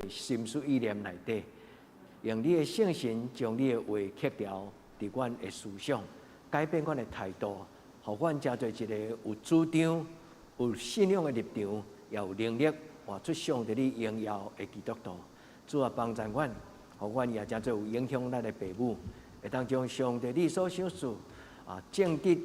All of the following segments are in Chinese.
心思意念内底，用你的圣神将你的话刻条伫阮的思想，改变阮的态度，互阮成做一个有主张、有信仰的立场，也有能力活出上帝你荣耀的基督徒。主啊，帮助阮，互阮也成做有影响咱的父母，会当将上帝你所想事正直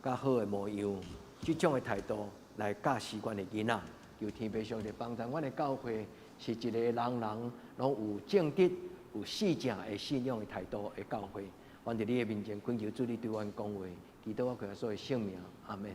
甲好的模样，即种的态度来教示阮的囡仔。求天父上帝帮助阮的教会，是一个人人拢有正直、有细正的信仰的态度的教会。阮伫你的面前恳求主，你对阮讲话，祈祷我靠所有圣名，阿门。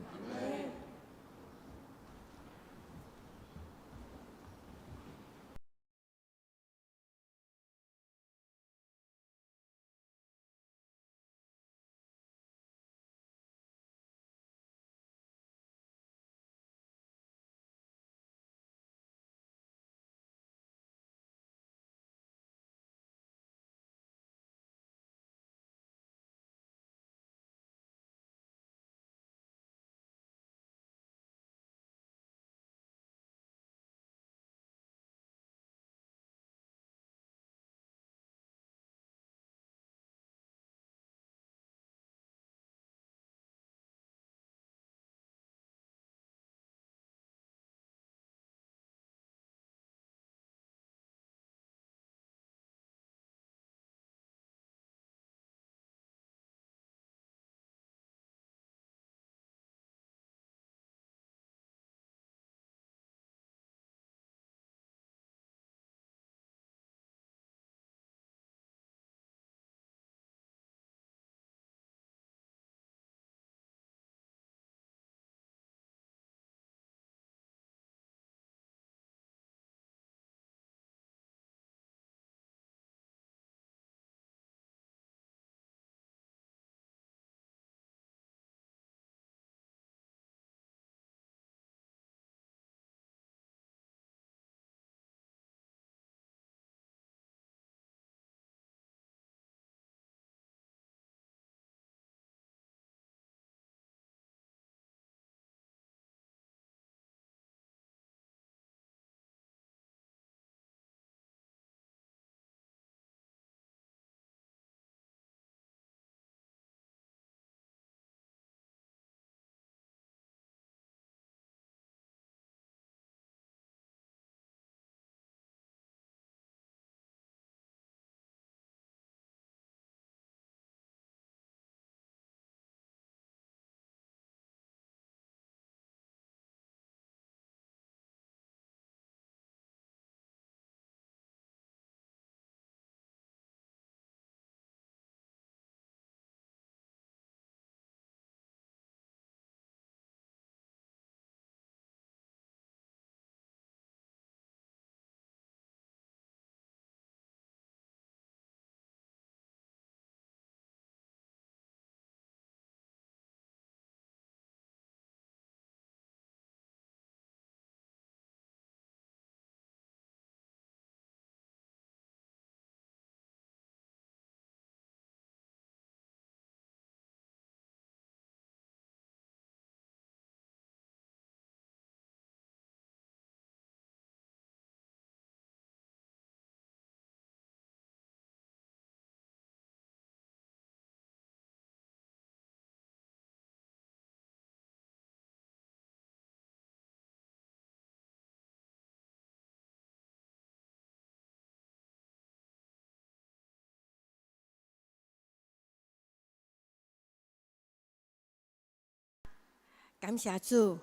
感谢主，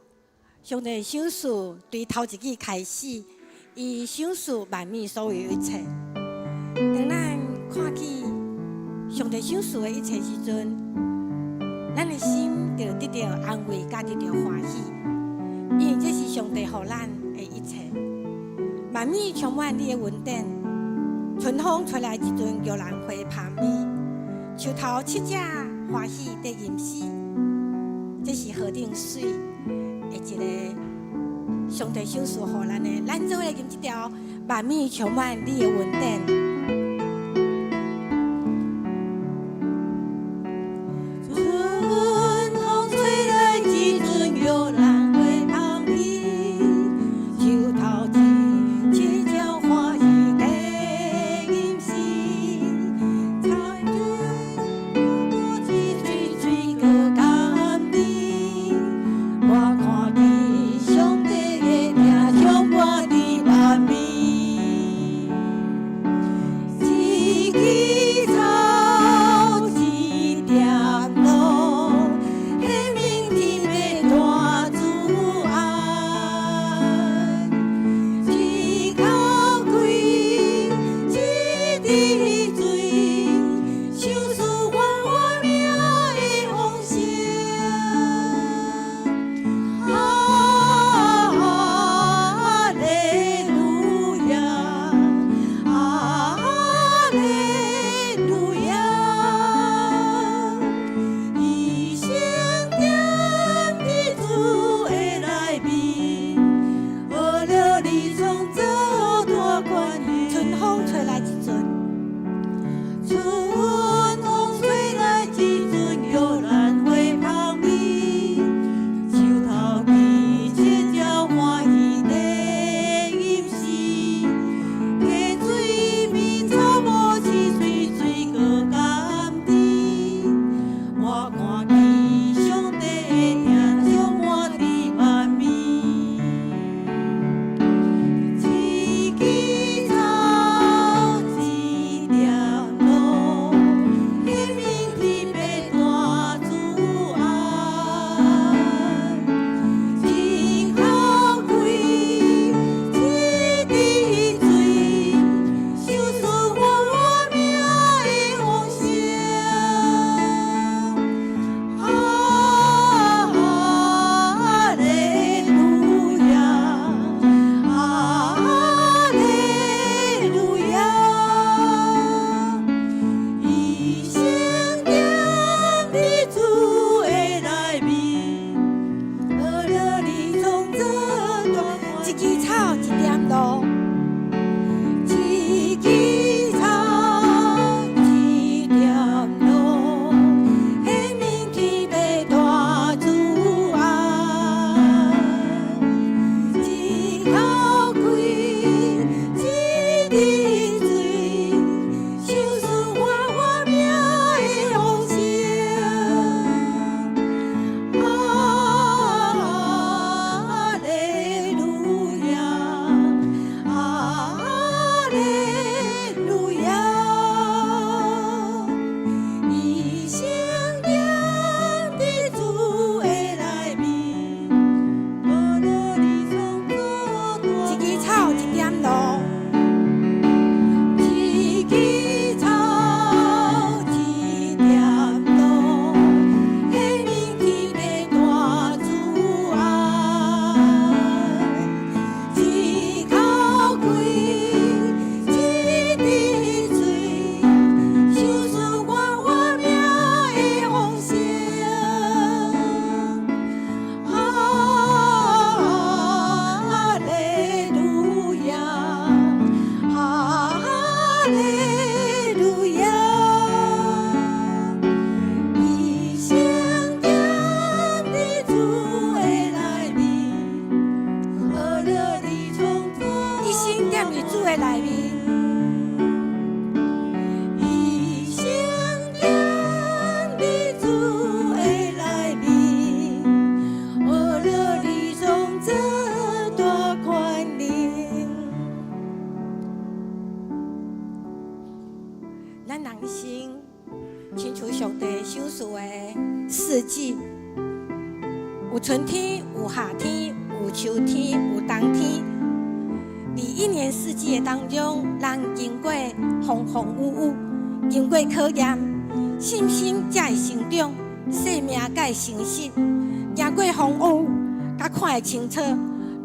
上帝赏赐对头一季开始，伊赏赐万物所有一切。当咱看见上帝赏赐的一切时阵，咱的心就得到安慰，甲得到欢喜，因为这是上帝予咱的一切。万物充满你的恩典，春风吹来一阵摇篮花香味，树头七只欢喜在吟诗。这是何等水的一个上帝赏赐予咱的，咱做伙来吟这条万物充满你的恩典。花香有春天，有夏天，有秋天，有冬天。在一年四季的当中，人经过风风雨雨，经过考验，信心才会成长，生命才会成实。行过风雨，才看会清楚，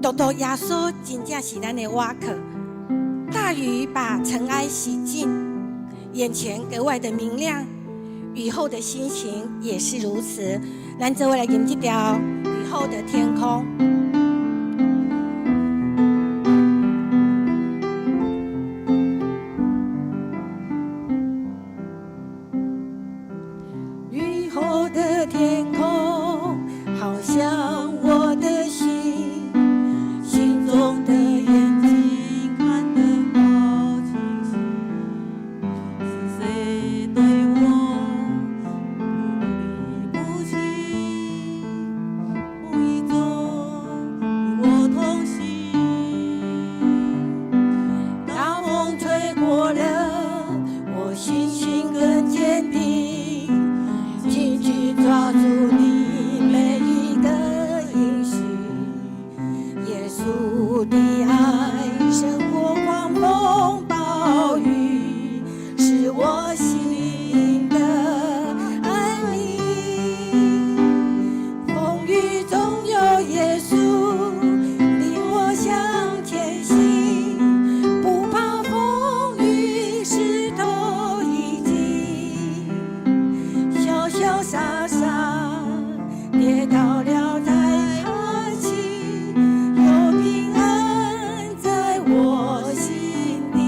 独独耶稣真正是咱的瓦克。大雨把尘埃洗净，眼前格外的明亮。雨后的心情也是如此。咱做伙来吟这条雨后的天空。雨后的天空，好像我的心，心中的眼睛看得好清晰。是谁对我不离不弃？无意中与我同行。当风吹过了，我信心更坚定，紧紧抓住你每一个应许。耶稣的爱胜过狂风暴雨，是我心灵的安宁。风雨中有耶稣领我向前行，不怕风雨石头已经，潇潇洒洒跌倒了再爬起，有平安在我心里。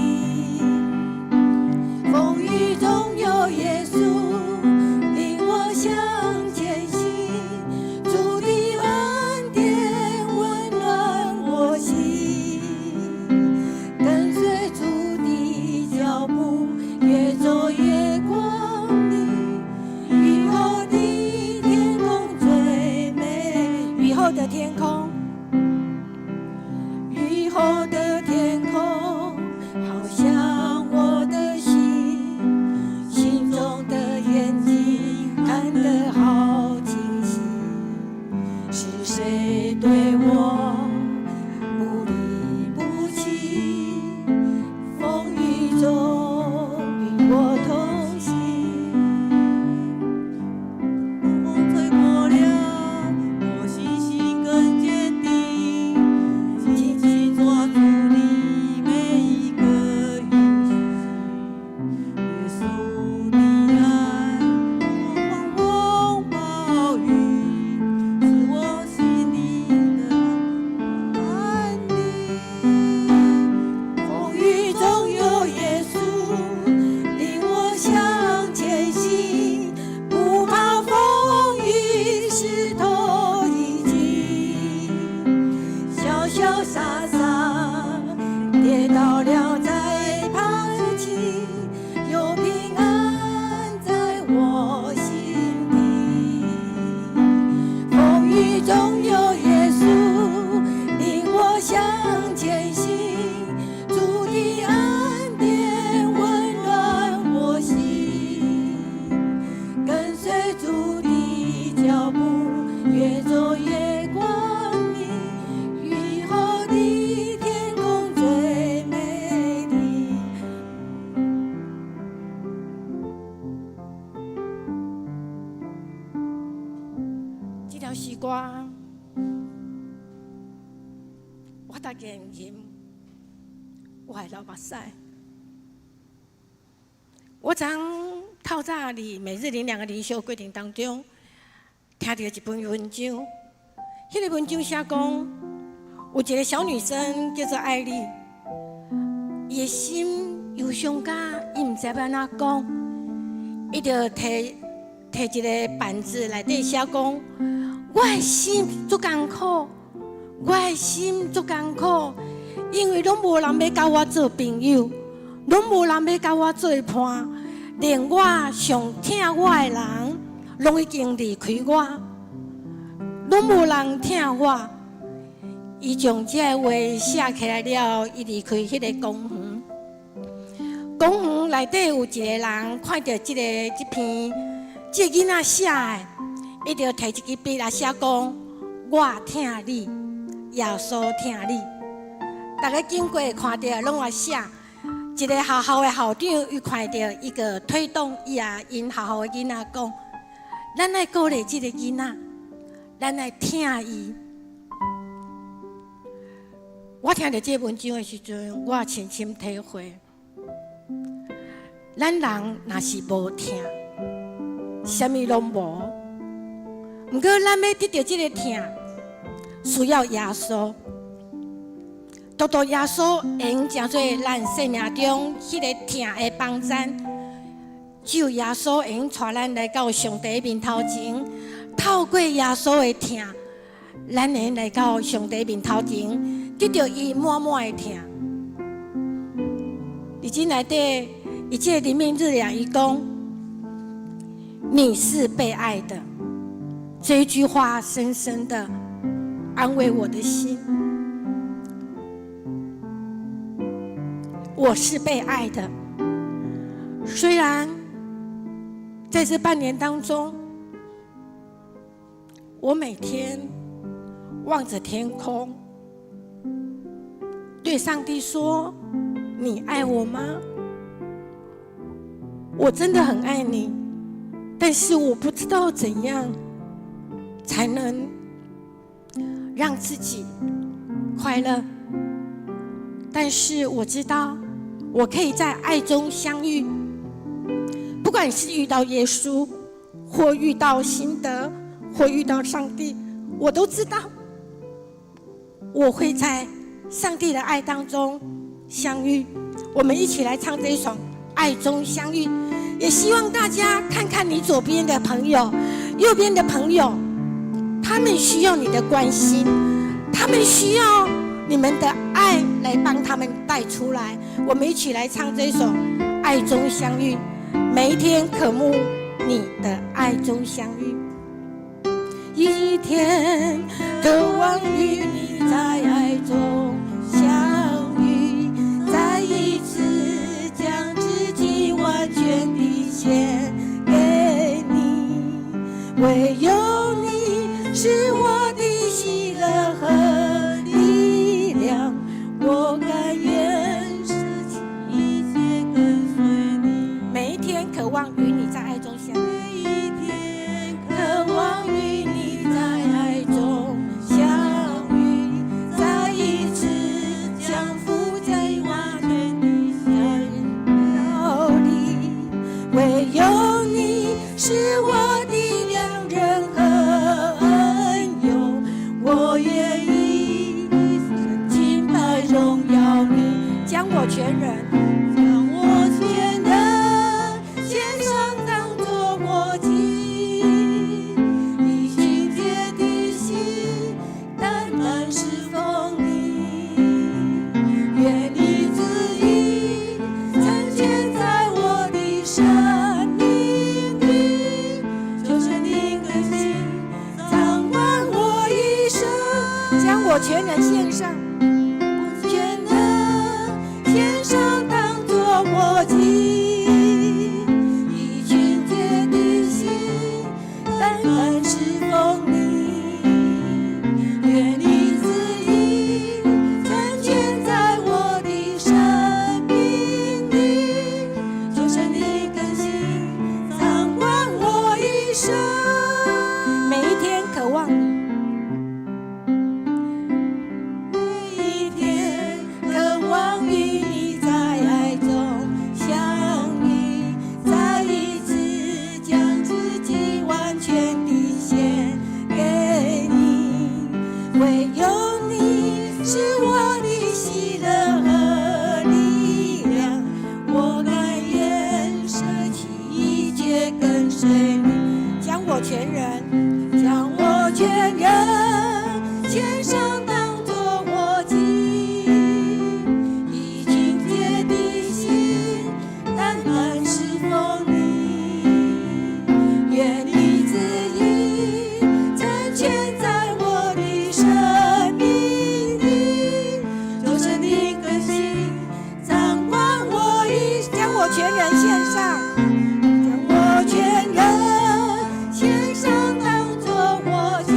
风雨中有耶稣领我向前行，主的恩典温暖我心，跟随主的脚步，越走越光明。雨后的天空最美，雨后的天空，雨后的天空，好像我的心，心中的眼睛看得好清晰。是谁对我不离不弃？风雨中与我同行。风吹过了，我信心更坚定，紧紧抓住你每一个应许。耶稣的爱胜过狂风暴雨，是我心里的安宁。风雨中有耶稣领我向前行，不怕风雨石头已经，潇潇洒洒跌倒了再爬起，有平安在我心里。风雨中有耶稣领我向前行，主的恩典温暖我心，跟随主的脚步，越走越光明。雨后的天空最美丽。这条诗歌，我大概吟，我的流目屎。我昨透早伫每日灵粮的灵修过程当中，听到一篇文章，迄个文章写讲，有一个小女生叫做艾丽，伊的心忧伤甲伊毋知要安怎讲，伊就摕一个板子内底写讲，我的心足艰苦，我的心足艰苦，因为拢无人要甲我做朋友，拢无人要甲我做伴，连我上疼我的人，拢已经离开我，拢无人疼我。伊将这个话写起来了，伊离开迄个公园。公园内底有一个人看到这篇，这囡仔写的，伊就摕一支笔来写讲：我疼你，耶稣疼你。大家经过看到，拢会写。一个学校的校长，伊看到一个推动伊也因学校的囡仔讲，咱来鼓励这个囡仔，咱来疼伊。我听到这文章的时阵，我深深体会，咱人若是无疼，什么拢无。不过咱要得到这个疼，需要耶稣。独独耶稣会用成做咱生命中迄个疼的帮站，只有耶稣会用带咱来到上帝面头前，透过耶稣的疼，咱会来到上帝面头前，得到伊满满的疼。伫经内底，一切灵命日亮伊讲，你是被爱的，这一句话深深的安慰我的心。我是被爱的，虽然在这半年当中，我每天望着天空，对上帝说：“你爱我吗？”我真的很爱你，但是我不知道怎样才能让自己快乐。但是我知道，我可以在爱中相遇，不管是遇到耶稣，或遇到新德，或遇到上帝，我都知道，我会在上帝的爱当中相遇。我们一起来唱这一首《爱中相遇》，也希望大家看看你左边的朋友、右边的朋友，他们需要你的关心，他们需要你们的爱来帮他们带出来。我们一起来唱这首《爱中相遇》，每一天渴慕你的爱中相遇，一天渴望与你在爱中相遇，再一次将自己完全地献给你，唯有你是我的喜乐和力量，我甘愿舍弃一切跟随你。每一天渴望与你在爱中相遇，每一天渴望与你在爱中相遇，再一次将负债完全地献到你，唯有你是我的良人和恩友，我愿意敬拜荣耀你，将我全人，将我全人献上当作活祭，以清洁的心单单侍奉你，愿你旨意成全在我的生命里，求神你更新掌管我一生，将我全人献上，全人献上当作活祭，以清洁的心单单侍奉你，愿你旨意成全在我的生命里，求神你更新掌管我一生，每一天渴望你，每一天渴望与你在爱中相遇，再一次将自己完全地献给你，唯有你是我的喜乐和力量，我甘愿舍弃一切跟随你，将我全人，将我全人献上当作活祭，以清洁的心单单侍奉你，愿你旨意成全在我的生命里，求神你更新掌管我一生，将我全人献上，将我全人献上当作活祭，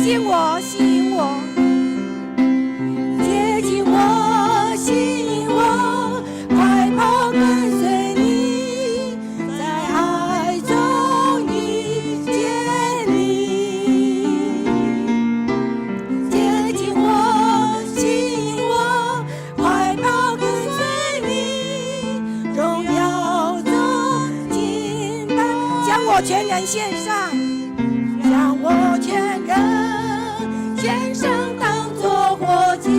近我，吸引我，接近我，吸引我，快跑跟随你，在爱中遇见你。接近我，吸引我，快跑跟随你，荣耀中敬拜，将我全人献上。将我全人献上，当作活祭，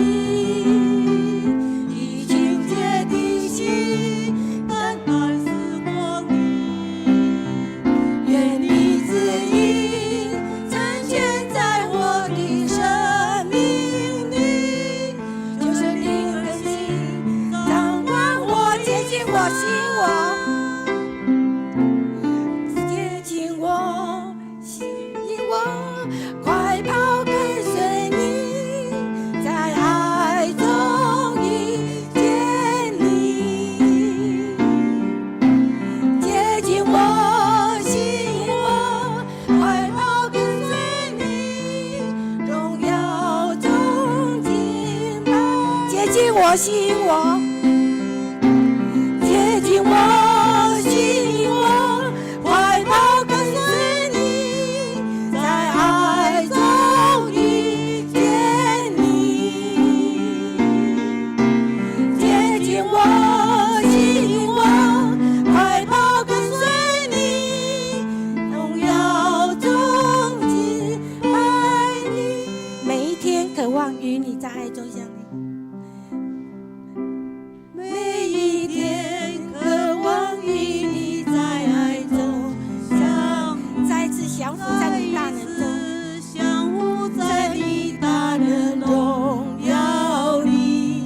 以清洁的心，单单思过你。愿你旨意彰显在我的生命里，就是你的心掌管我，接近我，吸引我。快跑跟随你，在爱中遇见你。接近我，吸引我，快跑跟随你，荣耀中敬拜。接近我，吸引我，接近我，吸引我，快跑跟随你，在爱中遇见你。接近我，吸引我，快跑跟随你，荣耀中敬拜你。每一天渴望与你在爱中相遇，每一天渴望与你在爱中再次降服在你大能中，降服在你大能荣耀里，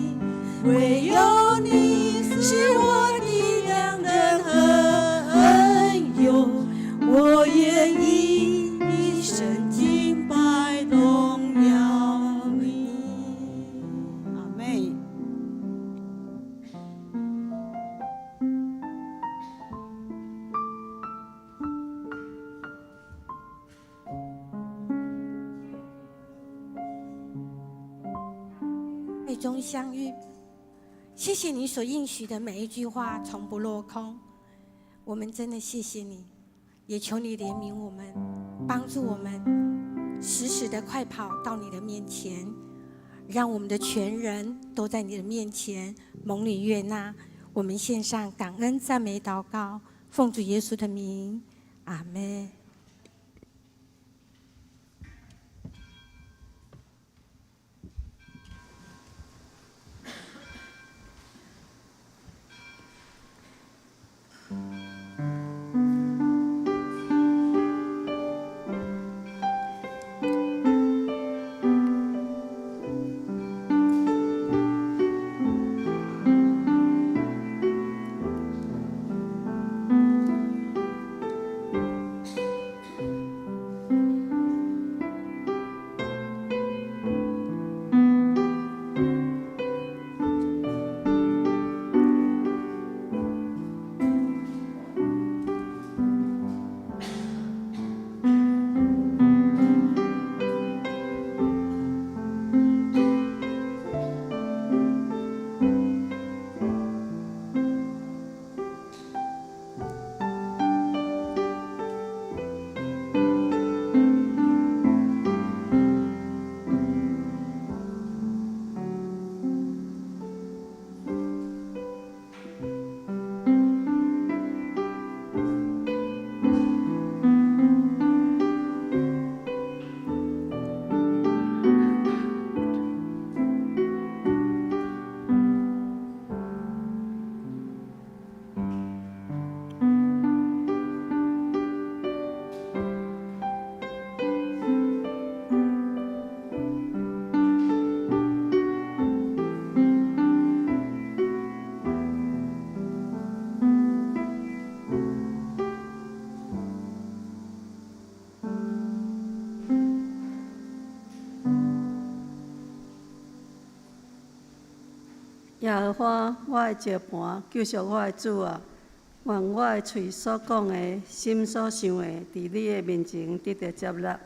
唯有你是我的良人和恩友，我愿意一生敬拜荣耀你。阿妹。爱中相遇，谢谢你所应许的每一句话从不落空，我们真的谢谢你，也求你怜悯我们，帮助我们时时的快跑到你的面前，让我们的全人都在你的面前蒙你悦纳。我们献上感恩赞美祷告，奉主耶稣的名，阿们。耶和华，我的石盘，救赎我的主啊！愿我的嘴所讲的、心所想的，伫你的面前得到接纳。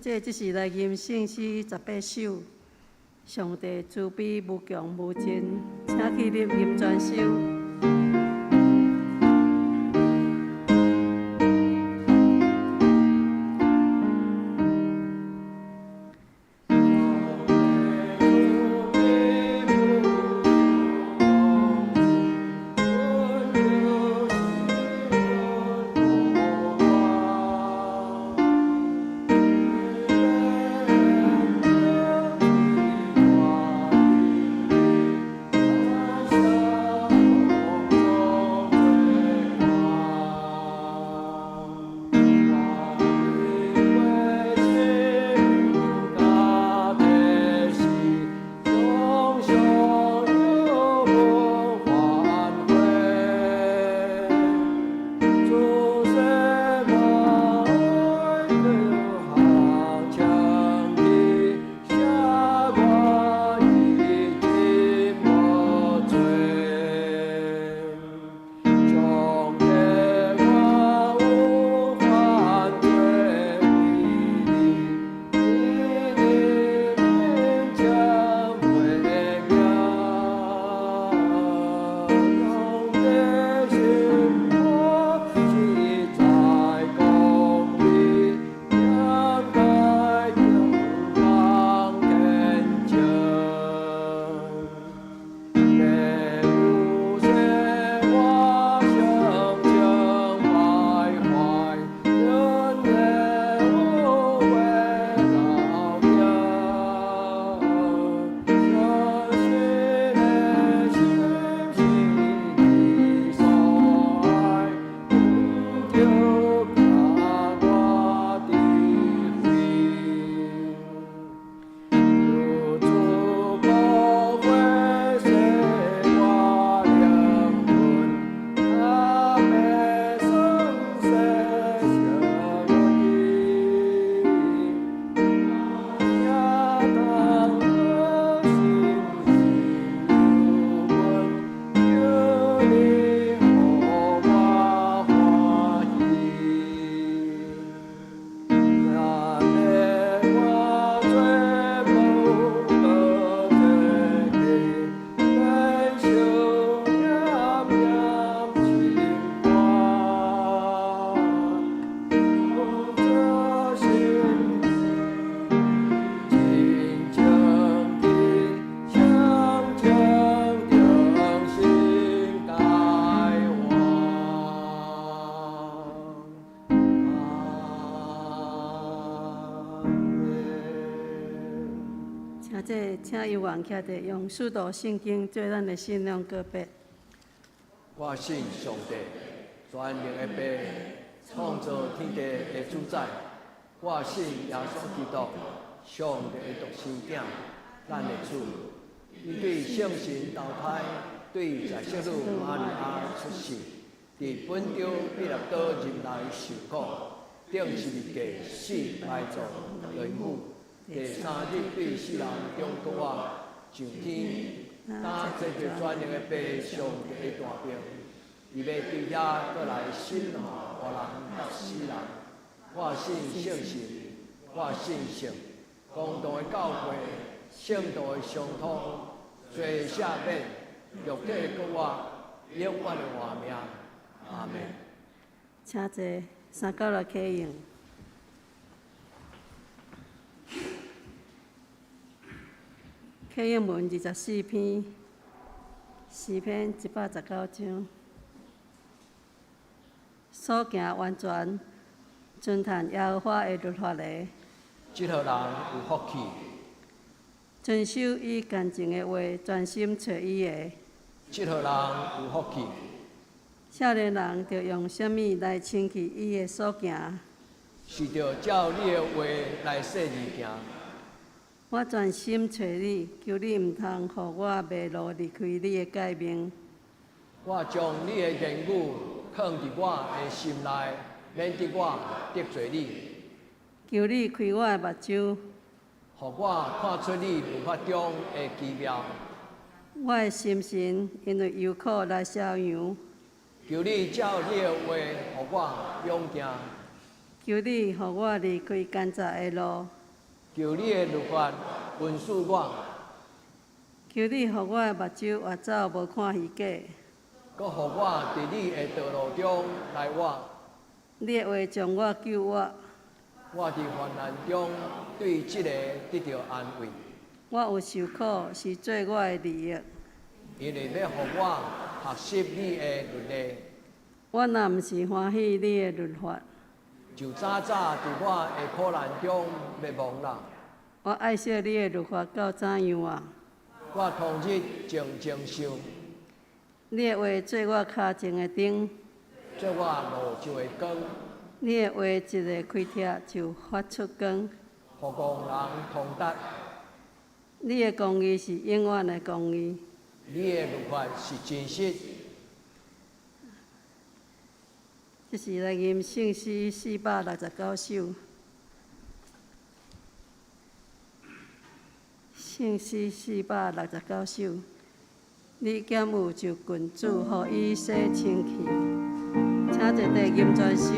这只是来吟圣诗18首。上帝慈悲无穷无尽，请起立吟全首。请由王徛的用使徒圣经做咱的信仰告别。我信上帝，全能的爸，创造天地的主宰。我信耶稣基督，上帝的独生子，咱的主。伊对圣神投胎，对在圣女玛利亚出世，伫本丢彼拉多入内受苦，顶十字架死埋葬落母。第三日对世人中国上天，打坐着全能的爸上帝的大兵，伊要对遐过来审判活人甲死人。我信圣神，我信圣，公道的教会，圣道的相通，罪赦免，肉体的国活，永远的活命。阿门。请坐，396启用。启用文24篇，诗篇119章。所行完全，遵探耶和华的律法的，这号人有福气。遵守伊干净的话，专心找伊的，这号人有福气。少年人着用什么来称去伊的所行？是着照你的话来说而行。我专心找你，求你毋通互我迷路离开你的诫命。我将你的言语放伫我的心内，免得我得罪你。求你开我的目睭，互我看出你律法中的奇妙。我的心神因为忧苦来消扬。求你照你的话，互我勇行。求你互我离开奸诈的路。求你的律法允许我，求你，互我的目睭活走无看虚假，搁互我伫你的道路中来活。你的话将我救我，我伫患难中对即个得到安慰，我有受苦是做我的利益。因为要互我学习你的律例，我若毋是欢喜你的律法，就早早伫我的苦难中灭亡啦。我爱惜你的律法到怎样啊？我同日静静想，你的话做我脚前的灯，做我路上的光，你的话一个开拆就发出光。互共人通达。你的公义是永远的公义，你的律法是真实。这是来吟圣诗469首。圣诗469首。你减有就郡主，互伊洗清气。请一块吟全首。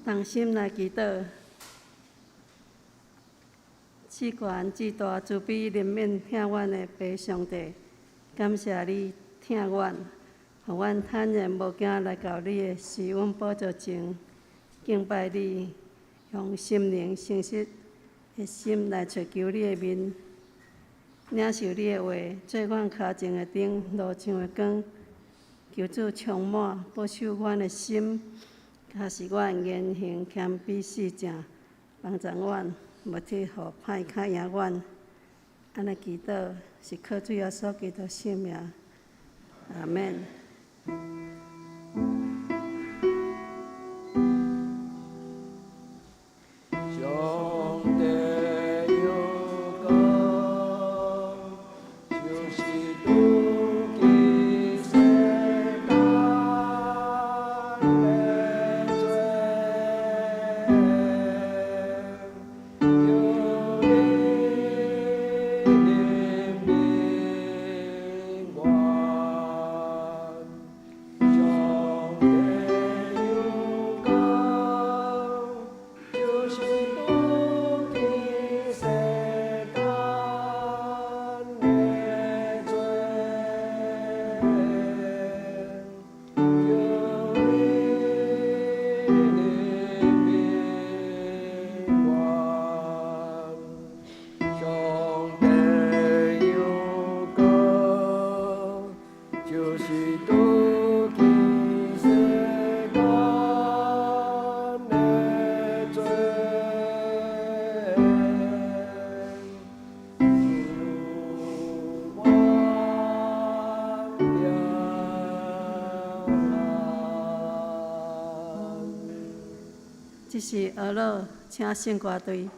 同心来祈祷，至悬至大慈悲怜悯疼阮的父上帝，感谢你疼阮，互阮坦然无惊来到你的施恩宝座前，敬拜你，用心灵诚实的心来寻求你的面，领受你的话，做阮脚前的灯，路上的光。求主充满保守阮的心。假使阮言行谦卑细正，帮助阮，无去互歹卡赢阮。安尼祈祷是靠主耶稣基督性命。阿免。这是俄罗请圣歌队。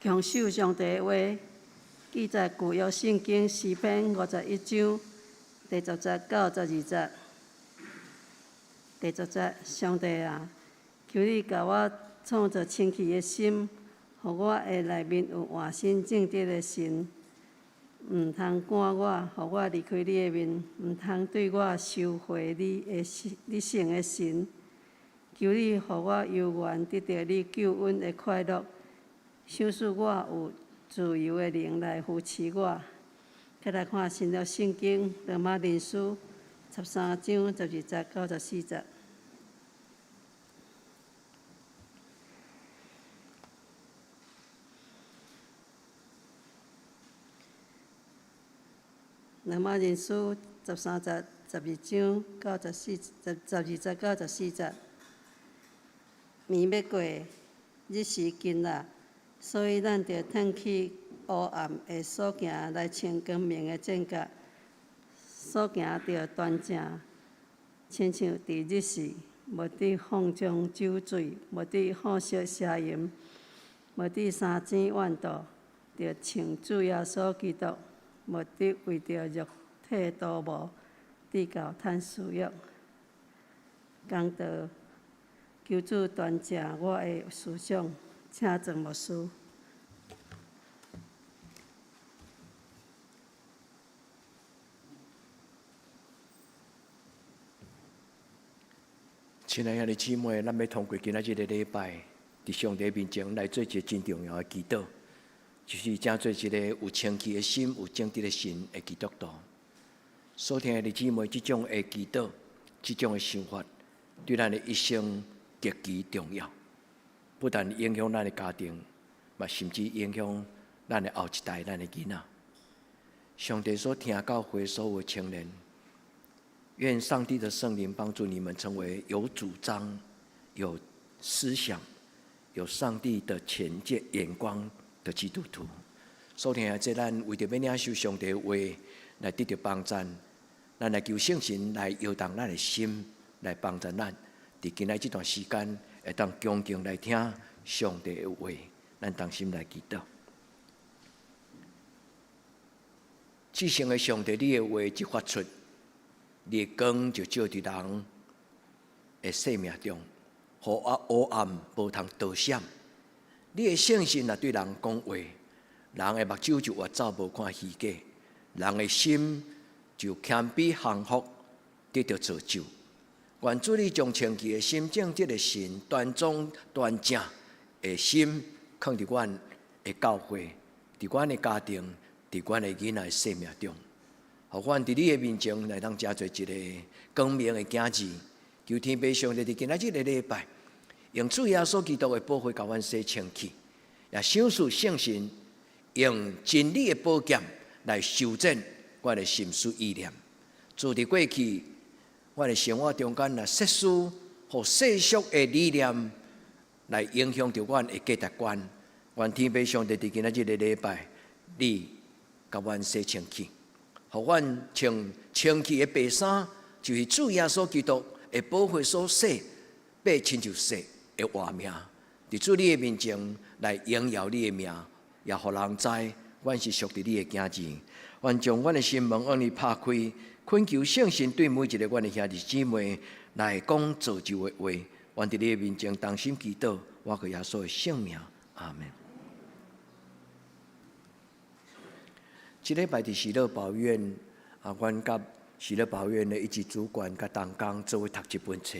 强守上帝的话，记载旧约圣经诗篇51章第10节到12节。第10节，上帝啊，求你甲我创造清气的心，互我的内面有换心正直的心，毋通赶我，互我离开你的面，毋通对我收回你性的心。求你，互我永远得到你救恩的快乐，想使我有自由的灵来扶持我。再来看新约圣经罗马人书13章12节到14节。罗马人书13节12章到12节到14节。暝要过，日时近啦，所以咱着褪去黑暗的所行，来穿光明的正觉。所行着端正，亲像伫日时，无伫放纵酒醉，无伫好色邪淫，无伫三更怨妒，着像主耶稣基督，无伫为着肉体惰无，伫教趁私欲。讲道。求主端正我的思想，请郑牧师。亲爱的姊妹，咱要通过今仔日的礼拜，伫上帝面前来做一个真重要的祈祷，就是正做一个有清气的心、有正直的心的基督徒。所听的姊妹，这种的祈祷、这种的想法，对咱的一生极其重要，不但影响咱的家庭，嘛甚至影响咱的后一代、咱的囡仔。上帝所听教会所有青年，愿上帝的圣灵帮助你们成为有主张、有思想、有上帝的前见眼光的基督徒。所听这咱为着要领受上帝的话，来得到帮助，咱来求圣神来摇动咱的心，来帮助咱。伫今仔这段时间，会当恭敬来听上帝的话，咱同心来祈祷。至圣的上帝，你的话一发出，你的光就照伫人的生命中，互黑暗无通躲闪。你的圣心若对人讲话，人的目睭就越走无看虚假，人的心就谦卑降服，得到造就。愿主你将清气的心、正直的心、端庄端正的心，放伫阮的教会、伫阮的家庭、伫阮的囡仔的生命中，互阮伫你的面前来当加做一个光明的镜子。求天父上帝伫今仔日的礼拜，用主耶稣基督的宝血，甲阮洗清气，也享受圣神用真理的宝剑来修正阮的心思意念。主伫过去。我的生活中间，若世俗或世俗的理念来影响着阮的价值观，愿天父上帝伫今仔日的礼拜，你甲阮洗清气，互阮穿清气的白衫，就是主耶稣基督的宝血所洗，被亲像洗的活命，伫主你的面前来荣耀你的名，也互人知，阮是属于你的囝子。愿将阮的心门往你拍开。恳求圣神对每一个阮的兄弟姊妹来讲造就的话，愿伫你的面前同心祈祷，我靠耶稣的圣名，阿门。这礼拜伫喜乐保院阮甲喜乐保院的一级主管甲同工做伙读这本册。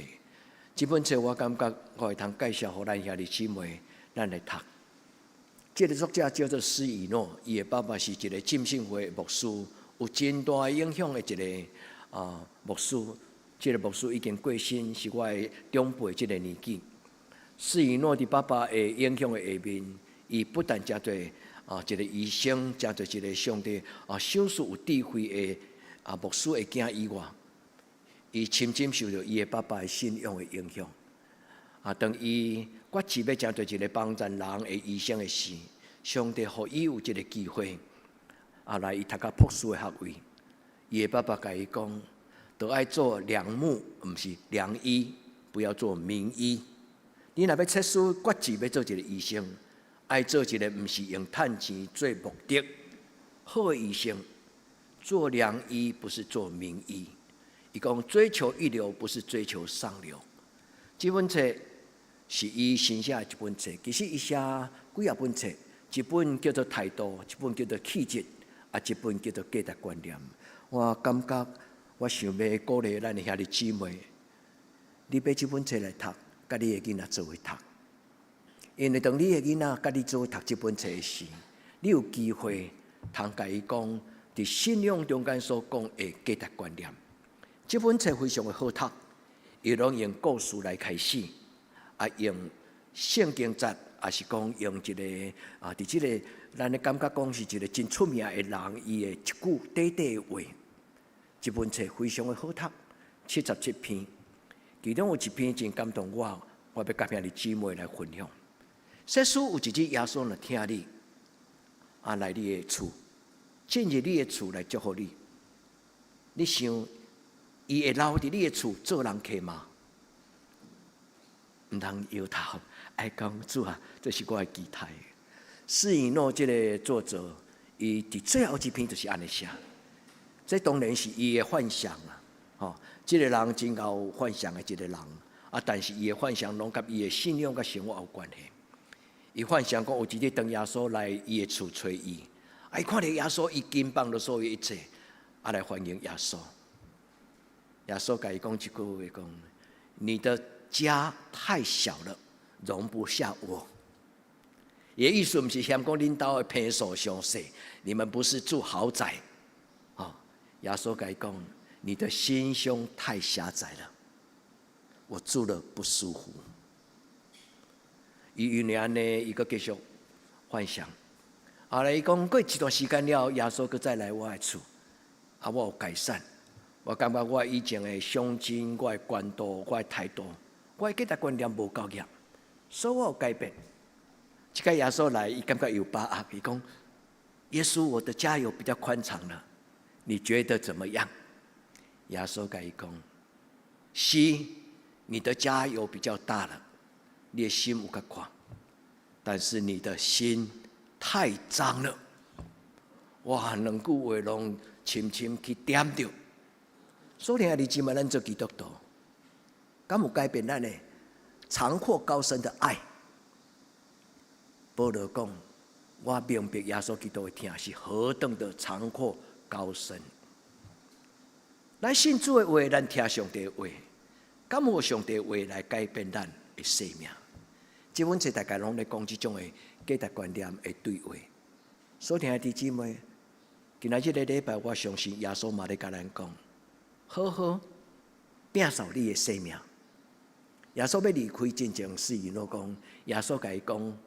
这本册我感觉我会通介绍互咱兄弟姊妹，咱来读。这个作者叫做施以诺，伊的爸爸是一个浸信会牧师。有真大影响的一个牧师，这个牧师已经过身，是我的长辈这个年纪。施以诺伫爸爸的影响的下面，伊不但真侪一个医生，真侪一个上帝少数有智慧的牧师的囝以外，伊深深受到伊的爸爸的信仰的影响。当伊决志要真侪一个帮助人的医生的时，上帝予伊有这个机会。来伊读到博士的学位，伊的爸爸甲伊讲，都爱做良牧，毋是良医，不要做名医。你若要测试决志要做一个医生，爱做一个毋是用趁钱做目的好的医生，做良医不是做名医。伊讲追求一流不是追求上流。这本册是伊新写的一本册，其实伊写几啊本册，一本叫做态度，一本叫做气质，一本叫做价值观念。我感觉我想要鼓励咱的兄弟姊妹，你买这本册来读，甲你的囡仔做伙读。因为当你的囡仔甲你做伙读这本册时，你有机会通甲伊讲，伫信仰中间所讲的价值观念。这本册非常的好读，伊拢用故事来开始，用圣经节，也是讲用一个伫即个咱的感觉讲是一个真出名的人，伊的一句短短的话。这本册非常的好读，77篇，其中有一篇真感动我，我要甲兄弟姊妹来分享。说书有一日耶稣来听你，来你的厝，进入你的厝来祝福你。你想？伊会留伫你的厝做人客吗？毋通摇头，爱讲主啊，这是我的期待。施以诺这个作者，伊伫最后一篇就是安尼写。这当然是伊的幻想啦，这个人真有幻想的一个人，但是伊的幻想拢甲伊的信仰甲生活有关系。伊幻想讲有一日当耶稣来伊的厝找伊，伊看到耶稣已经放了所有一切，来欢迎耶稣。耶稣甲伊讲一句话，讲：你的家太小了，容不下我。伊的意思不是嫌讲恁兜的坪数上细，你们不是住豪宅。耶稣甲伊讲：你的心胸太狭窄了，我住了不舒服。伊因为安尼，伊阁继续幻想。后来伊讲过一段时间了，耶稣阁再来我的厝，我有改善。我感觉我以前的胸襟、我的关度、我的态度、我的价值观念无够强，所以我有改变。这个耶稣来，伊感觉有把握，伊讲：耶稣，我的家有比较宽敞了，你觉得怎么样？耶稣甲伊讲：是，你的家有比较大了，你的心有较宽，但是你的心太脏了。哇，两句话拢深深去点着。所以你姊妹，咱做基督徒，敢有改变咱的长阔高深的爱？保罗讲：我明白耶稣基督的听是何等的长阔高深。咱信主的话，咱听上帝的话，敢有上帝的话来改变咱的生命？这本册大概拢在讲这种的价值观念的对话。所以弟姊妹，今仔日的礼拜，我相信耶稣嘛在甲咱讲。好好摒扫你的生命。耶稣要离开之前，施以诺讲，耶稣甲伊讲：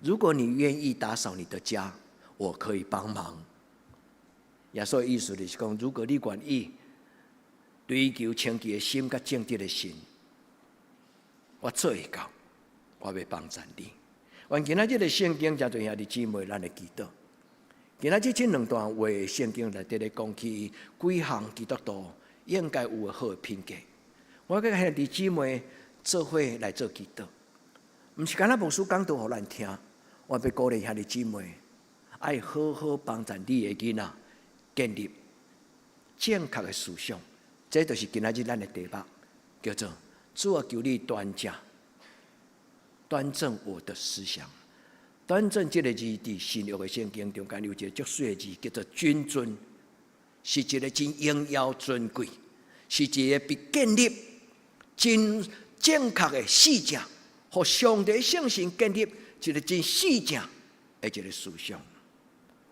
如果你愿意打扫你的家，我可以帮忙。耶稣的意思就是讲，如果你愿意追求清洁的心甲正直的心，我做会到，我要帮助你。原今仔日的圣经，真侪兄弟姊妹，咱会记得。今仔日这两段话，圣经内底咧讲起几项基督徒应该有的好的品格。我甲兄弟姊妹做伙来做基督，毋是干那牧师讲道互咱听。我要鼓励兄弟姊妹，爱好好帮助你的囡仔建立正确的思想。这就是今仔日咱的题目，叫做“主啊，求你端正我的思想”。端正这个字，伫新约的圣经中间有一个足水的字，叫做君尊，是一个真荣耀尊贵，是一个被建立真正确的四正，和上帝圣神建立一个真四正的一个思想。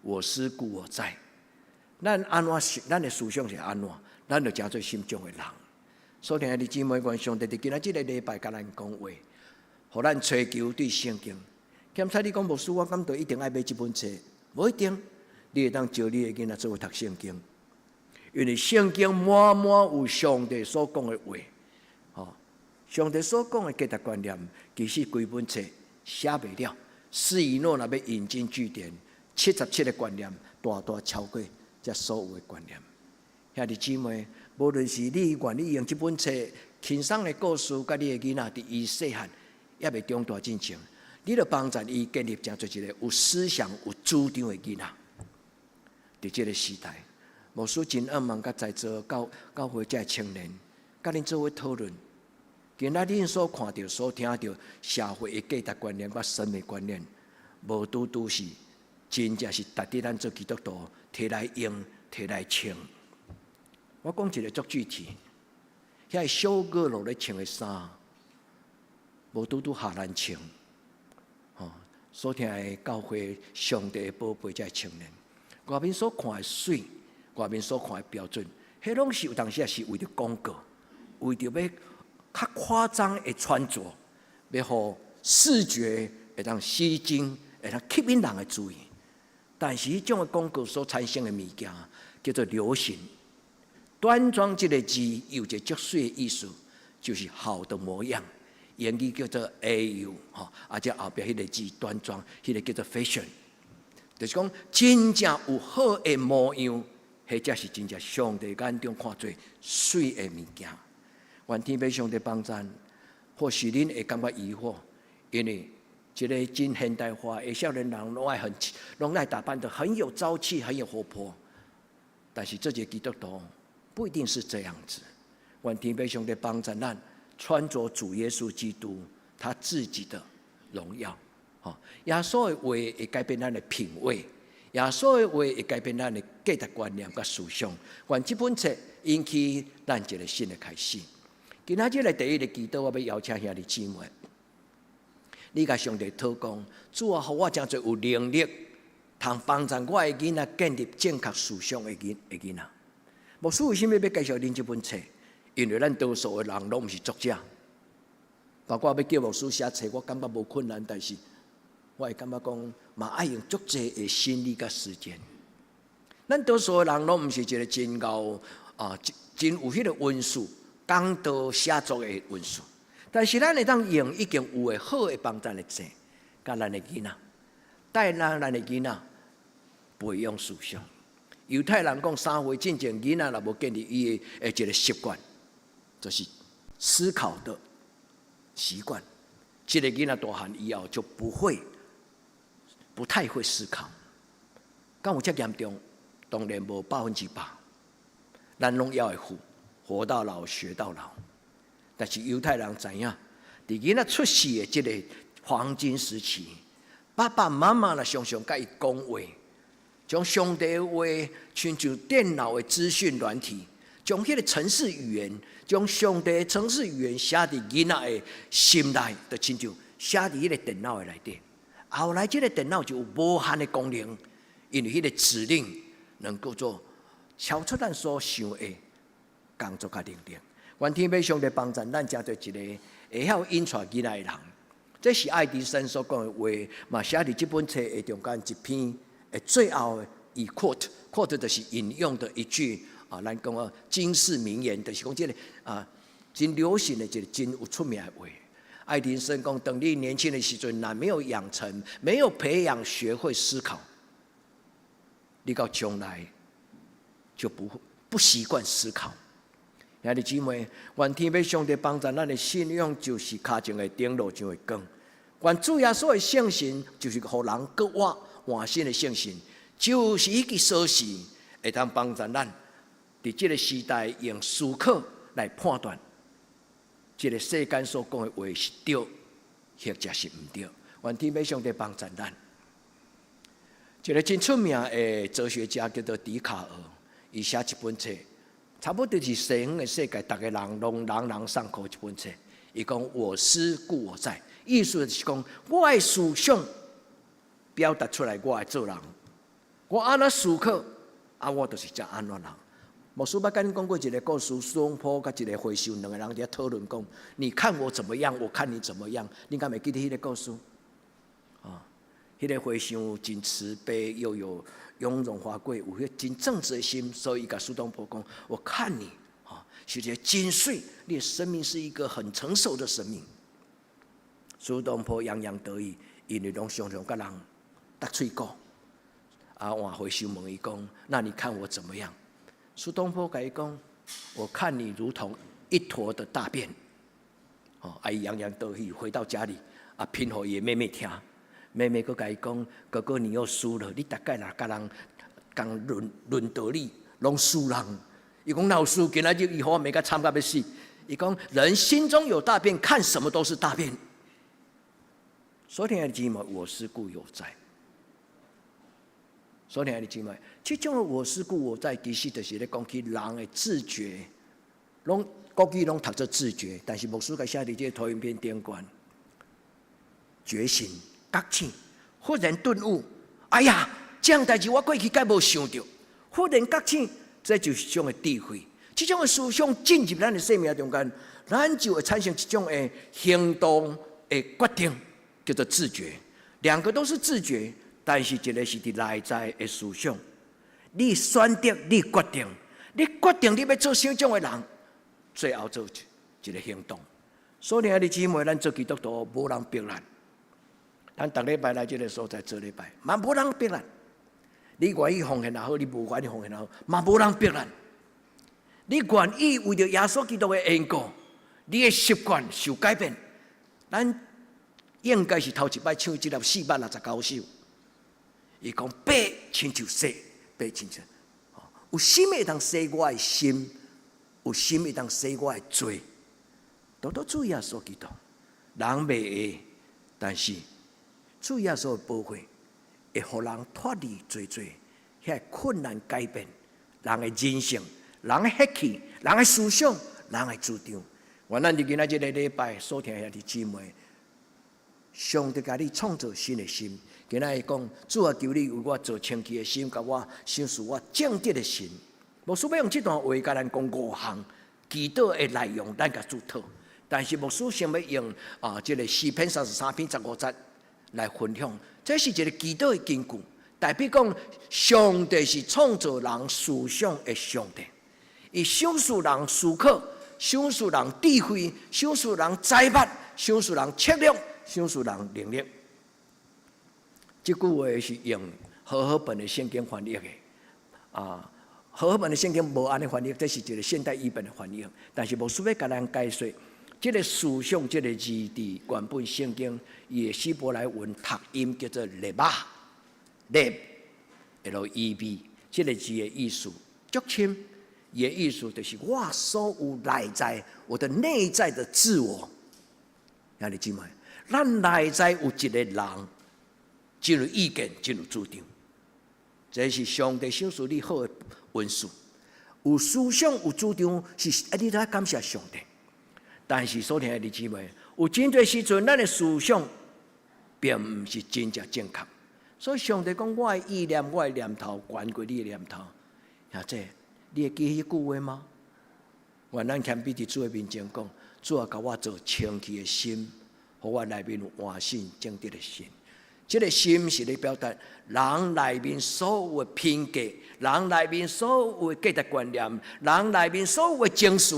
我思故我在，咱安怎？咱的思想是安怎？咱就诚做心中的人。所以，弟姊妹，愿上帝伫今仔这个礼拜甲咱讲话，互咱追求对圣经。检查你讲牧师，我感到一定爱买这本册，无一定，你会当招你的囡仔做读圣经，因为圣经满满有上帝所讲的话，上帝所讲的价值观念，其实规本册写袂了。施以诺若要引经据典，77个观念，大大超过这所有的观念。兄弟姊妹，无论是你愿意用这本册轻松的故事，甲你的囡仔伫伊细汉也未长大之前，你著帮助伊建立真侪一个有思想、有主张的囡仔。伫即个时代，牧师真渴望甲在座教会遮青年，甲恁做伙讨论。今仔恁所看到、所听到社会的价值观念、甲审美观念，无拄拄是真正是值得咱做基督徒摕来用、摕来穿。我讲一个足具体，遐小阁落咧穿的衫，无拄拄下咱穿。所听的教会上帝的宝贝，遮青年，外面所看的水，外面所看的标准，迄拢是有当时也是为着广告，为着要较夸张的穿着，要互视觉会当吸睛，会当吸引人的注意。但是迄种的广告所产生的物件，叫做流行。端庄这个字有一个足水的意思，就是好的模样。英语叫做 AU， 或者后壁迄个字端庄，迄个叫做 fashion， 就是讲真正有好的模样，迄才是真正上帝眼中看做水的物件。愿天父上帝帮助，或许恁会感觉疑惑，因为一个真现代化的少年人拢爱打扮得很有朝气，很有活泼。但是这些基督徒不一定是这样子。愿天父上帝帮助咱。穿着主耶稣基督他自己的荣耀，耶稣的话会改变咱的品味，耶稣的话会改变咱的价值观念甲思想。愿这本册引起咱一个新的开始。今仔日的第一个祈祷，我要邀请兄弟姊妹，你甲上帝祷告，主啊，互我真侪有能力，通帮助我的囡仔建立正确思想的囡仔。牧师为什么要介绍恁这本册？因为咱多数的人拢毋是作者，包括要叫牧师写册，我感觉无困难，但是我会感觉讲，嘛爱用足济的心力甲时间。咱多数的人拢毋是一个真够真有迄个文书、讲道写作的文书，但是咱会当用已经有的好的帮咱的册，甲咱的囡仔，带咱的囡仔培养思想。犹太人讲3岁进前，囡仔若无建立伊的一个习惯。就是思考的习惯，这个囡仔大汉以后就不太会思考。敢有这严重？当然无100%。咱拢要会活到老学到老。但是犹太人知影，伫囡仔出世的这个黄金时期，爸爸妈妈啦常常甲伊讲话，将上帝的话亲像电脑的资讯软体。将迄个程式语言，将上帝的程式语言写伫囡仔的心内，就亲像写伫迄个电脑的内底。后来，这个电脑就有无限的功能，因为迄个指令能够做超出咱所想的工作甲能力。愿天父上帝帮助咱，真做一个会晓引带囡仔的人。这是爱迪生所讲的话，嘛写伫这本册的中间一篇，最后的以 quote 就是引用的一句。咱讲经世名言，就是讲这个真流行的一个真有出名的话。爱迪生讲，等你年轻的时阵，没有养成、没有培养、学会思考，你到将来就不习惯思考。兄弟姊妹，愿天父上帝帮助咱的信仰，就是脚前的灯，路上的光。愿主耶稣的圣神，就是互人搁活换新的圣神，就是迄个锁匙，会当帮助咱。伫这个时代，用思考来判断，这个世间所讲的话是对，或者是唔对。愿天父上帝帮助咱。一个真出名的哲学家叫做笛卡尔，伊写一本册，差不多是西方的世界，大家人拢朗上口一本册。伊讲我思故我在，意思就是讲我的思想表达出来，我的做人，我安怎思考，我就是这安怎人。牧师捌甲恁讲过一个故事，苏东坡甲一个回收两个人伫讨论讲：你看我怎么样，我看你怎么样。你敢会记得迄个故事？迄个回收真慈悲，又有雍容华贵，有迄真正直的心，所以伊甲苏东坡讲：我看你是一个真水，你的生命是一个很成熟的生命。苏东坡洋洋得意，因为拢常常甲人搭喙讲。换回收问伊讲：那你看我怎么样？苏东坡甲伊讲：我看你如同一坨的大便。伊洋洋得意，回到家里拼互伊妹妹听。妹妹佫甲伊讲：“哥哥，你又输了，你大概若甲人讲论道理，拢输人。”伊讲哪有输？今仔日伊互我妹甲惨甲要死。伊讲：“人心中有大便，看什么都是大便。”所听的姊妹，我思故我在。所听的姊妹，这种的我思故我在，其实就是咧讲起人的自觉，国语拢读做自觉，但是牧师甲写伫这个投影片顶悬，觉醒、觉醒，忽然顿悟，哎呀，这样代志我过去该无想到，忽然觉醒，这就是一种的智慧。这种的思想进入咱的生命中间，咱就会产生一种的行动的决定。叫做自觉，两个都是自觉，但是一个是伫内在的思想。你选择，你决定，你决定你要做啥种的人，最后做一个行动。所以啊，你姊妹，咱做基督徒无人逼咱，咱逐礼拜来这个所在做礼拜，嘛无人逼咱。你愿意奉献也好，你无愿意奉献也好，嘛无人逼咱。你愿意为着耶稣基督的缘故，你的习惯受改变，咱。应该是头一摆唱这粒469首。伊讲八亲像洗，八亲像，有心会当洗我的心，有心会当洗我的罪。多多注意耶稣基督，人袂会，但是主耶稣的保护，会互人脱离罪罪，遐困难改变人的人性、人的血气、人的思想、人的主张。我咱伫今仔日个礼拜所听遐弟姊妹。上帝甲你创造新的心，今仔日讲，主啊，求你为我做清气的心，甲我显示我正直的心。牧师要用这段话甲咱讲5项祈祷的内容，咱甲注透。但是牧师想要用这个诗篇33篇15节来分享，这是一个祈祷的根据，代表讲上帝是创造人思想的上帝，伊赏赐人思考，赏赐人智慧，赏赐人财物，赏赐人策略。享受人能力，这句话是用和合本的圣经翻译的。和合本的圣经无安尼翻译，这是一个现代译本的翻译。但是牧师要甲咱解说，这个思想，这个字伫原本圣经伊的希伯来文读音叫做 leb，leb，L-E-B， 这个字的意思足深，伊的意思就是我所有内在，我的内在的自我，兄弟姊妹。咱内在有一个人，进入意见，进入主张，这是上帝赏赐你好的文书。有思想，有主张，是你在感谢上帝。但是所听的姊妹，有真侪时阵，咱的思想并唔是真正正确。所以上帝讲，我的意念，我的念头，悬过你的念头。兄弟，你会记迄句话吗？愿咱谦卑伫主的面前讲，主啊，甲我做清气的心。互我内面有换心正直的心，这个心是咧表达人内面所有的偏见，人内面所有的价值观念，人内面所有的情绪，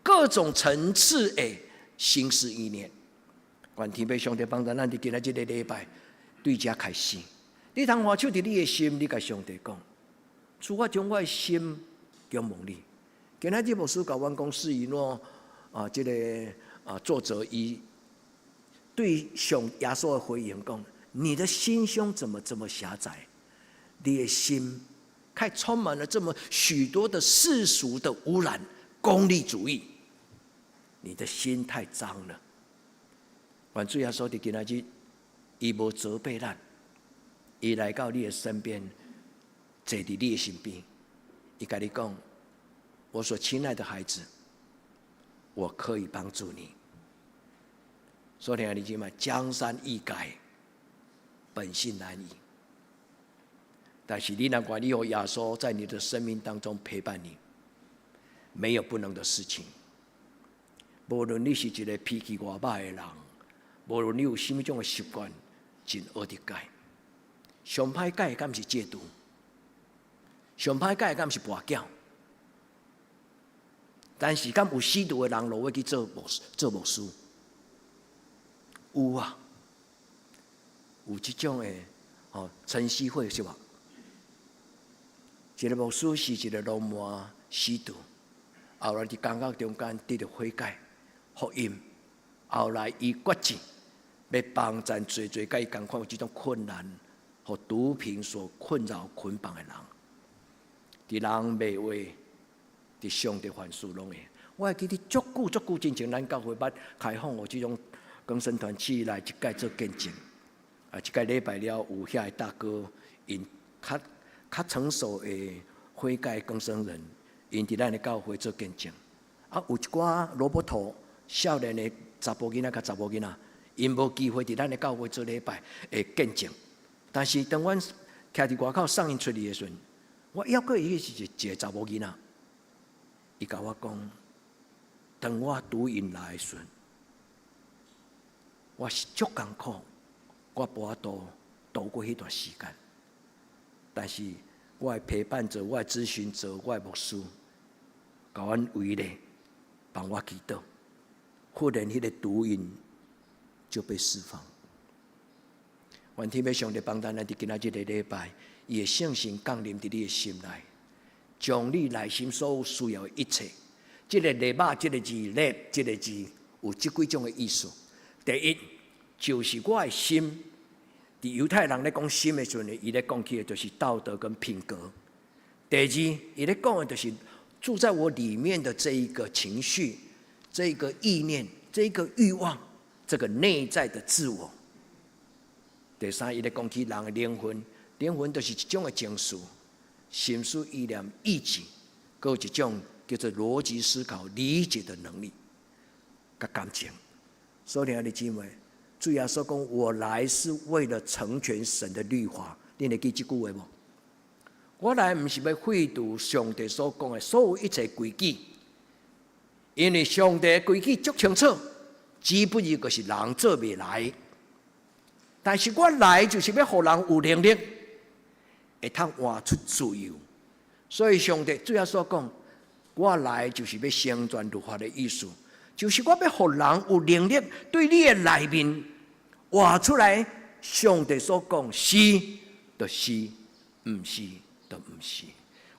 各种层次的心思意念。愿天父上帝帮助咱伫今仔日个礼拜对遮开始，你通换手伫你的心，你甲上帝讲，主我将我的心仰望你。今仔日牧师甲阮讲释以诺这个作者伊。对上耶稣的回应讲：“你的心胸怎么这么狭窄？你的心还充满了这么许多的世俗的污染、功利主义。你的心太脏了。”愿主耶稣伫今仔日，伊无责备咱，伊来到你的身边，坐伫你的身边，伊甲你讲：“我所亲爱的孩子，我可以帮助你。”所以听你姊妹，江山易改，本性难移。但是你若愿意有耶稣在你的生命当中陪伴你，没有不能的事情。无论你是一个脾气外歹的人，无论你有什么种的习惯，真恶得改。上歹改的敢是戒毒，上歹改的敢是跋筊。但是敢有吸毒的人落去做牧师？有啊，有这种的晨曦会是吧？一个牧师是一个罗马吸毒，后来伫监狱中间得到悔改、福音，后来伊决志要帮咱最甲伊共款有这种困难，和毒品所困扰捆绑的人，伫人袂话，伫上帝凡事拢会。我会记得足久之前，咱教会捌开放有这种更生团契来一届做见证。一届礼拜了，有遐个大哥，因较成熟的悔改更生人，因伫咱的教会做见证。有一寡罗伯托少年的查甫囡仔甲查某囡仔，因无机会伫咱的教会做礼拜的见证。但是当阮徛伫外口送因出去的时阵，我约过伊是一个查某囡仔，伊甲我讲，当我拄因来的时阵，我是足艰苦。我无法度度过迄段时间，但是我的陪伴者、我的咨询者、我的牧师，甲阮围咧，帮我祈祷，忽然迄个毒瘾就被释放。愿天父上帝帮咱伫今仔日的礼拜，伊的圣神降临伫你的心内，将你内心所有需要的一切，这个礼拜、这个字、礼、这个字有即几种的意思。第一，就是我的心，伫犹太人咧讲心的时阵，伊咧讲起的就是道德跟品格。第二，伊咧讲的就是住在我里面的这一个情绪、这一个意念、这一个欲望，这个内在的自我。第三，伊咧讲起人的灵魂，灵魂就是一种的情绪、心思、意念、意志，还有一种叫做逻辑思考、理解的能力，甲感情。所以，兄弟姊妹。主耶稣讲：“我来是为了成全神的律法。”你会记这句话无？我来不是要废除上帝所讲的所有一切规矩，因为上帝的规矩足清楚，只不过就是人做未来。但是我来就是要让人有能力，会通活出自由。所以上帝主耶稣讲：“我来就是要成全律法的意思，就是我要让人有能力对你的内面。”活出来，上帝所讲是就是，唔是就唔是。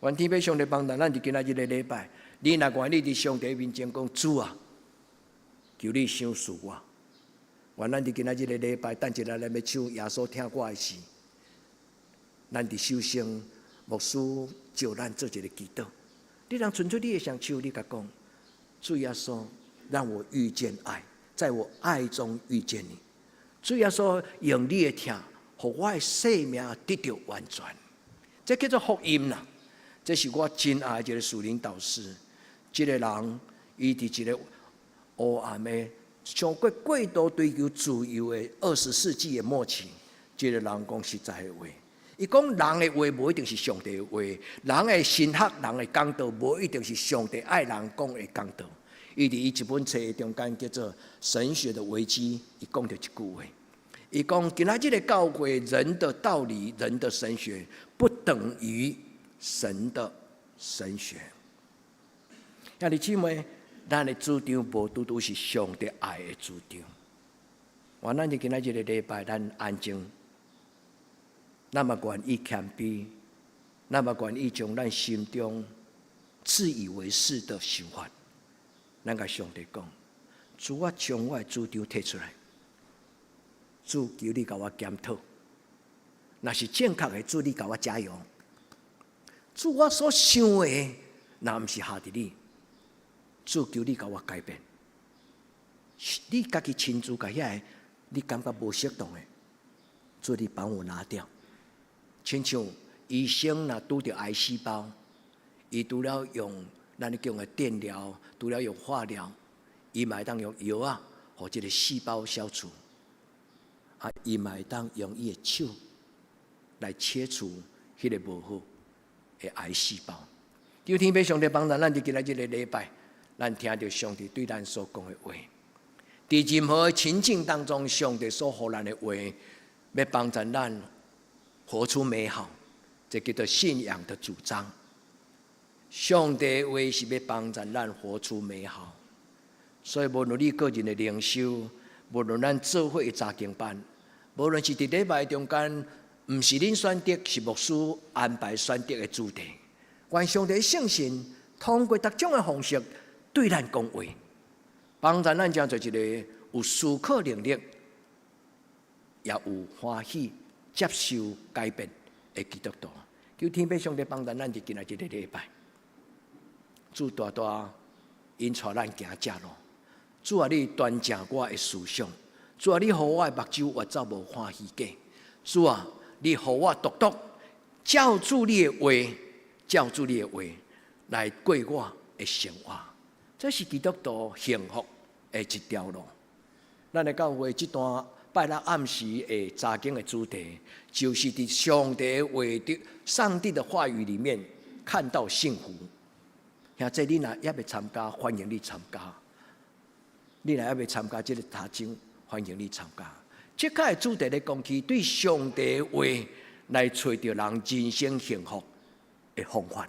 愿天父上帝帮咱伫今仔日的礼拜，你若愿意伫上帝面前讲主啊，求你赏赐我。愿咱伫今仔日的礼拜，等一下咱要唱耶稣听我的事，咱伫首先牧师叫咱做一个祈祷。你若纯粹你的双手，你甲讲，主耶稣，让我遇见爱，在我爱中遇见你。主耶稣用你的听，互我的生命得到完全，这叫做福音啦。这是我真爱的一个属灵导师，这个人伊伫一个黑暗的、上过度追求自由的20世纪的末期，这个人讲实在的话，伊讲人的话无一定是上帝的话，人的神学、人的讲道无一定是上帝爱人讲的讲道。伊伫伊一本册中间叫做《神学的危机》，伊讲到一句话，伊讲今仔日的教会，人的道理、人的神学不等于神的神学。兄弟姊妹，咱的主张无拄拄是上帝爱的主张。愿咱伫今仔日的礼拜，咱安静，咱嘛愿意谦卑，咱嘛愿意将咱心中自以为是的想法。咱甲上帝讲，主，我将我的主张提出来，主求你甲我检讨，若是正确的，主你甲我加油。主，我所想的，若毋是下伫你，主求你甲我改变。你家己亲自甲遐个你感觉无适当的，主你帮我拿掉。亲像医生若拄着癌细胞，伊除了用咱咧讲的电疗，除了用化疗，伊嘛会当用药啊，互这个细胞消除。伊嘛会当用伊的手来切除迄个无好的癌细胞。求天父上帝帮咱伫今仔日的礼拜，咱听到上帝对咱所讲的话，伫任何情境当中，上帝所予咱的话，要帮助咱活出美好，这叫做信仰的主张。上帝的话是要帮助咱活出美好，所以无论你个人的灵修，无论咱做伙的查经班，无论是伫礼拜中间，毋是恁选择，是牧师安排选择的主题。愿上帝的圣神通过各种的方式对咱讲话，帮助咱成做一个有思考能力、也有欢喜接受改变的基督徒。求天父上帝帮助咱，就今仔日个礼拜，主大大引带咱行正路。主啊，你端正我的思想；主啊，你互我的目睭越走无欢喜假；主啊，你互我独照主你的话，照主你的话来过我的生活。这是基督徒幸福的一条路。咱的教会这段拜六暗时的查经的主题，就是在上帝话的、上帝的话语里面看到幸福。现在你若也要参加，欢迎你参加。你若也要参加这个查经，欢迎你参加。这个的主题咧讲起对上帝的话来找到人人生幸福的方法。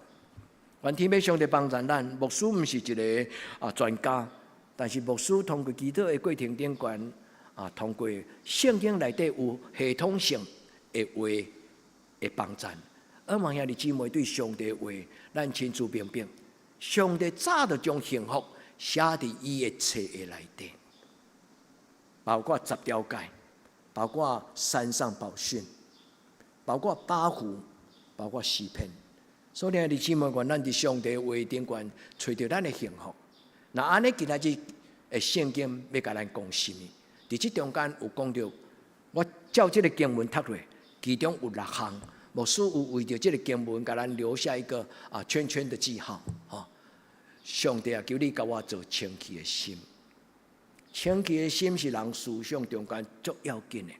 愿天父上帝帮助咱。牧师不是一个专家，但是牧师通过基督的过程顶悬通过圣经内底有系统性的话的帮助。而望兄弟姊妹对上帝的话，咱亲自明白，上帝早就将幸福写伫伊的册的内底，包括10条诫，包括山上宝训，包括八福，包括诗篇。所以兄弟姊妹，愿咱伫上帝的话顶悬找到咱的幸福。那安尼今仔日的圣经要甲咱讲什么？伫这中间有讲到，我照这个经文读落，其中有6项。牧师有为着这个经文，给咱留下一个圈圈的记号。上帝求你甲我做清气的心，清气的心是人思想中间最要紧的。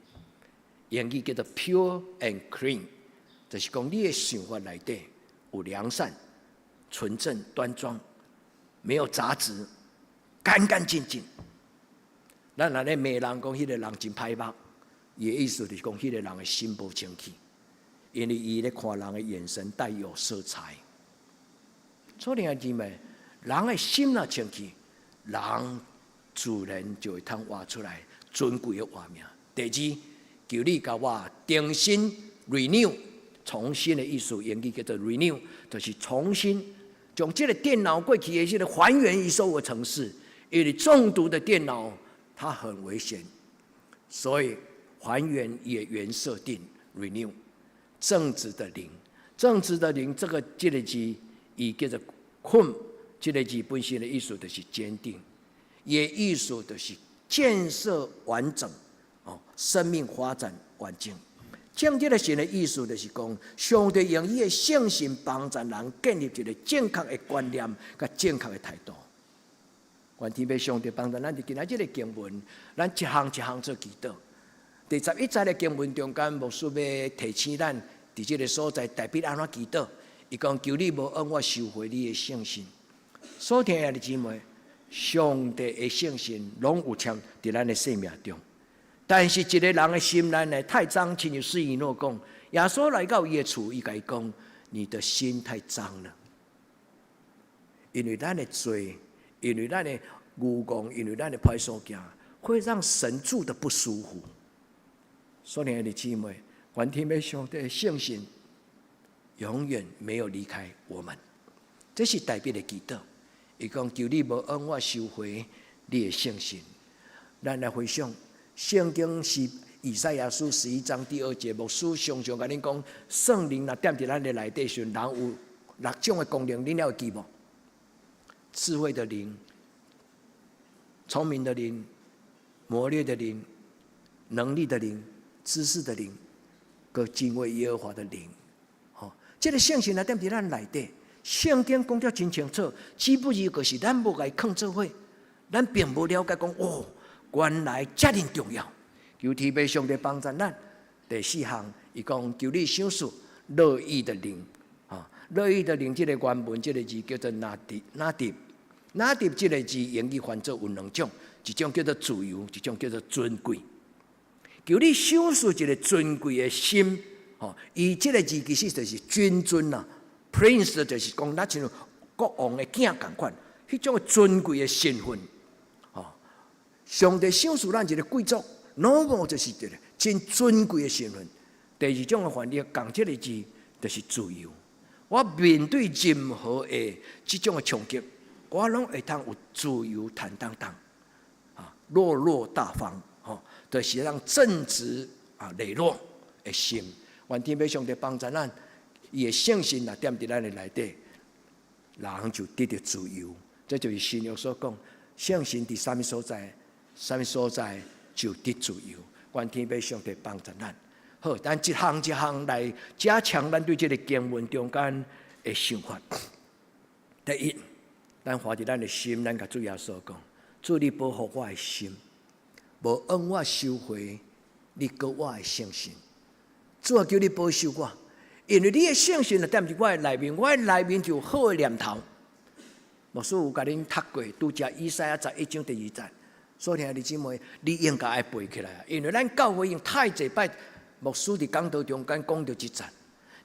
英语叫做 pure and clean， 就是讲你的想法内底有良善、纯正、端庄，没有杂质，干干净净。咱若咧骂人讲，迄个人真歹目，伊的意思就是讲，迄个人的心无清气。因为伊咧看人的眼神带有色彩。所以弟兄姊妹，人的心若清气，人自然就会通活出来尊贵的活命。第二，求你甲我重新 renew， 重新的意思，英语叫做 renew， 就是重新将这个电脑过去的这个还原于所有程式。因为中毒的电脑它很危险，所以还原也原设定 renew。正直的灵，正直的灵，这个字，伊叫做困，这个字本身的意思就是坚定，也意思就是建设完整，生命发展完整。正这个神的意思就是讲，上帝用伊的圣心帮助人建立一个正确的观念和正确的态度。愿天父上帝帮助咱，就今仔这个经文，咱一项一项做祈祷。第11节的经文中间，牧师要提醒咱，伫这个所在，代表安怎祈祷？伊讲求你无恩，我收回你的圣心。所听的姊妹，上帝的圣心拢有签伫咱的生命中，但是一个人的心内呢，太脏，亲像施以诺讲，耶稣来到伊的厝，伊甲伊讲：你的心太脏了，因为咱的罪，因为咱的愚妄，因为咱的歹所行，会让神住的不舒服。所以，弟兄姊妹，愿天父上帝的圣心永远没有离开我们。这是代表的祈祷。伊讲：求你无恩，我收回你的圣心。咱来回想，圣经是以赛亚书11章第2节，牧师常常甲恁讲，圣灵若踮伫咱的内底时，人有6种的功能，恁了会记无？智慧的灵、聪明的灵、谋略的灵、能力的灵、知识的灵，和敬畏耶和华的灵。这个圣心来踮伫咱内底，圣经讲得真清楚，只不过就是咱无甲伊放做伙，咱并无了解讲原来遮尔重要。求天父上帝帮助咱。第4项，伊讲求你赏赐乐意的灵。乐意的灵，这个原文这个字叫做拿迪。拿迪这个字英语翻作有2种，一种叫做自由，一种叫做尊贵。求你赏赐一个尊贵的心。伊这个字其实就是君尊啦 ，Prince 就是讲咱像国王的囝同款，迄种尊贵的身份。上帝赏赐咱一个贵族 ，noble 就是一个真尊贵的身份。第2种的翻译讲这个字就是自由。我面对任何的这种的冲击，我拢会通有自由坦荡荡，落落大方，就是让正直磊落的心。愿天父上帝帮助咱，伊的圣心若踮伫咱的内底，人就得到自由。这就是新约所讲，圣心伫啥物所在，啥物所在就得自由。愿天父上帝帮助咱。好，咱一项一项来加强咱对这个经文中间的想法。第一，咱发伫咱的心，咱甲主耶稣讲：主，你保护我的心，无让我收回你给我的圣心。主啊，求你保守我，因为你的圣心就踮伫我的内面，我的内面就有好的念头。牧师有甲恁读过，拄则以赛亚11章第2节，所以兄弟姊妹，你应该爱背起来，因为咱教会用太济摆，牧师伫讲道中间讲到这节，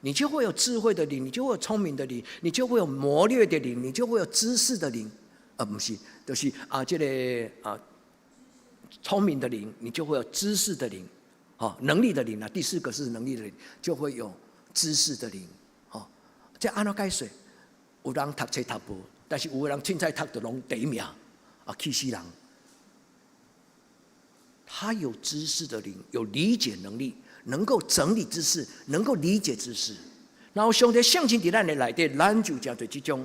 你就会有智慧的灵，你就会有聪明的灵，你就会有谋略的灵，你就会有知识的灵，不是，就是这个聪明的灵，你就会有知识的灵。能力的灵第4个是能力的灵，就会有知识的灵。这安怎解释？有人读册读无，但是有人凊彩读就拢第一名，气死人。他有知识的灵，有理解能力，能够整理知识，能够理解知识。然后上帝圣心伫咱的内底，咱就叫做这种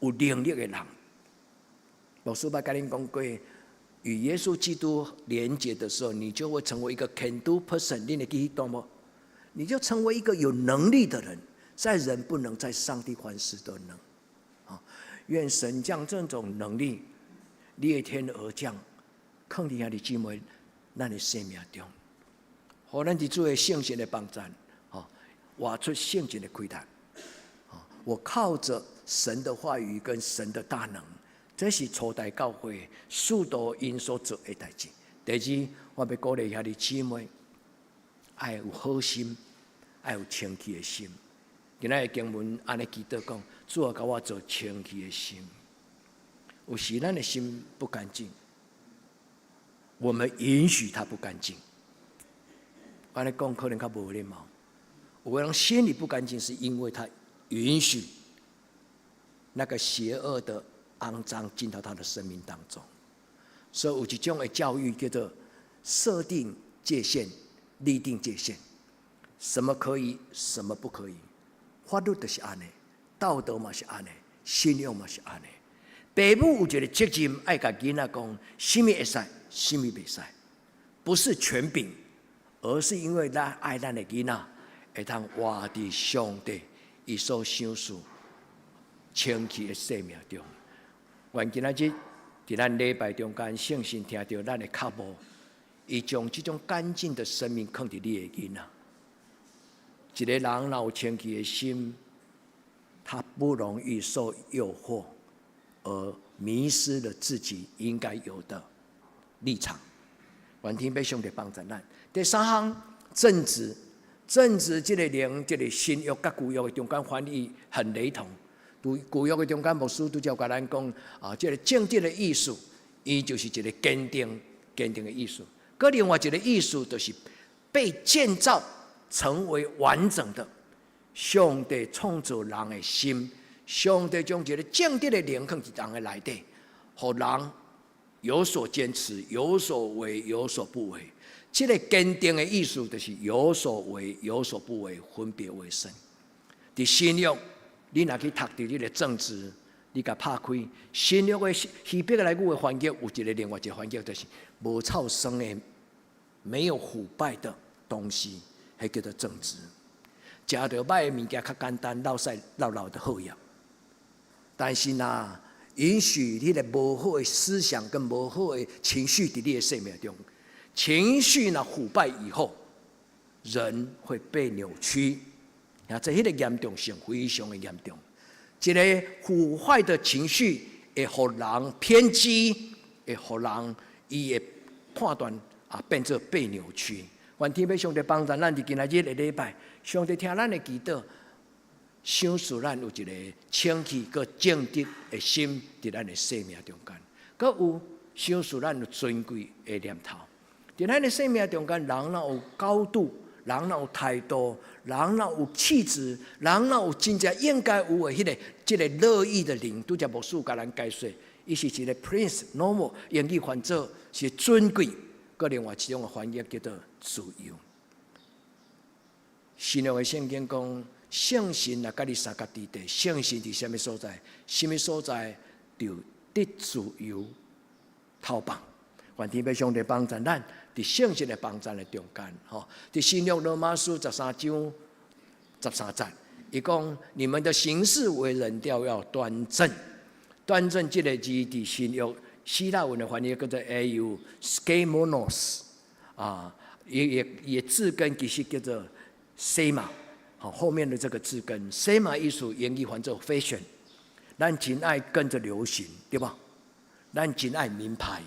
有能力的人。老师捌甲恁讲过。与耶稣基督连结的时候，你就会成为一个 can do person。你记得吗？你就成为一个有能力的人，在人不能，在上帝凡事都能。愿神将这种能力裂天而降，放伫兄弟姊妹咱的生命中，互咱伫主的圣神的帮助，活出圣洁的开达。我靠着神的话语跟神的大能。这是初代教会许多因所做的代志。第二，我要鼓励兄弟姊妹，爱有好心，爱有清气的心。今仔的经文安尼记得讲，主要教我做清气的心。有时咱的心不干净，我们允许它不干净。安尼讲可能较无礼貌。有的人心里不干净，是因为他允许那个邪恶的。肮脏进到他的生命当中，所以有一种的教育叫做设定界限、立定界限，什么可以，什么不可以。法律就是安尼，道德嘛是安尼，信仰嘛是安尼。父母有一个责任，爱甲囡仔讲，什么会使，什么袂使，不是权柄，而是因为咱爱咱的囡仔，会通活伫上帝伊所赏赐清气的生命中。愿今仔日伫咱礼拜中间，圣神听到咱的脚步，伊将这种干净的生命放伫你的囡仔。一个人若有清气的心，他不容易受诱惑，而迷失了自己应该有的立场。愿天父上帝帮助咱。第三项，正直。正直这个灵，这个新约甲旧约的中间翻译很雷同。旧约的中间，牧师拄则甲咱讲这个正直的意思，伊就是一个坚定的意思。搁另外一个意思，就是被建造成为完整的。上帝创造人的心，上帝将一个正直的灵放伫人的内底，互人有所坚持，有所为，有所不为。这个坚定的意思，就是有所为，有所不为，分别为圣。伫新约。你若去读伫你的政治，你甲拍开新约的希伯来语的翻译，有一个另外一个翻译，就是无臭生的、没有腐败的东西，迄叫做正直。食到歹的物件较简单，老实老的好样。但是若允许你的无好的思想跟无好的情绪伫你的生命中，情绪若腐败以后，人会被扭曲。这迄个严重性非常的严重，一个腐坏的情绪会互人偏激，会互人伊的判断变作被扭曲。愿天父上帝帮助咱伫今仔日的礼拜，上帝听咱的祈祷，赏赐咱有一个清气佮正直的心伫咱的生命中间，佮有赏赐咱有尊贵的念头。伫咱的生命中间，人若有高度。人若有态度，人若有气质，人若有真正应该有的这个乐意的灵，拄则牧师甲咱解说，伊是一个 prince normal， 英语翻作是尊贵，佮另外一种的翻译叫做自由。新约的圣经讲，圣神若甲你三角地地，圣神伫什么所在？什么所在就得自由逃亡。愿天父上帝帮助咱，伫圣神的帮助的中间，伫新约罗马书13章13节，伊讲你们的行事为人要端正。端正这个字伫新约希腊文的翻译叫做 skimonos 啊，也字根其实叫做 sema， 后面的这个字根 sema 意思英语翻作 fashion， 咱真爱跟着流行，对吧？咱真爱名牌。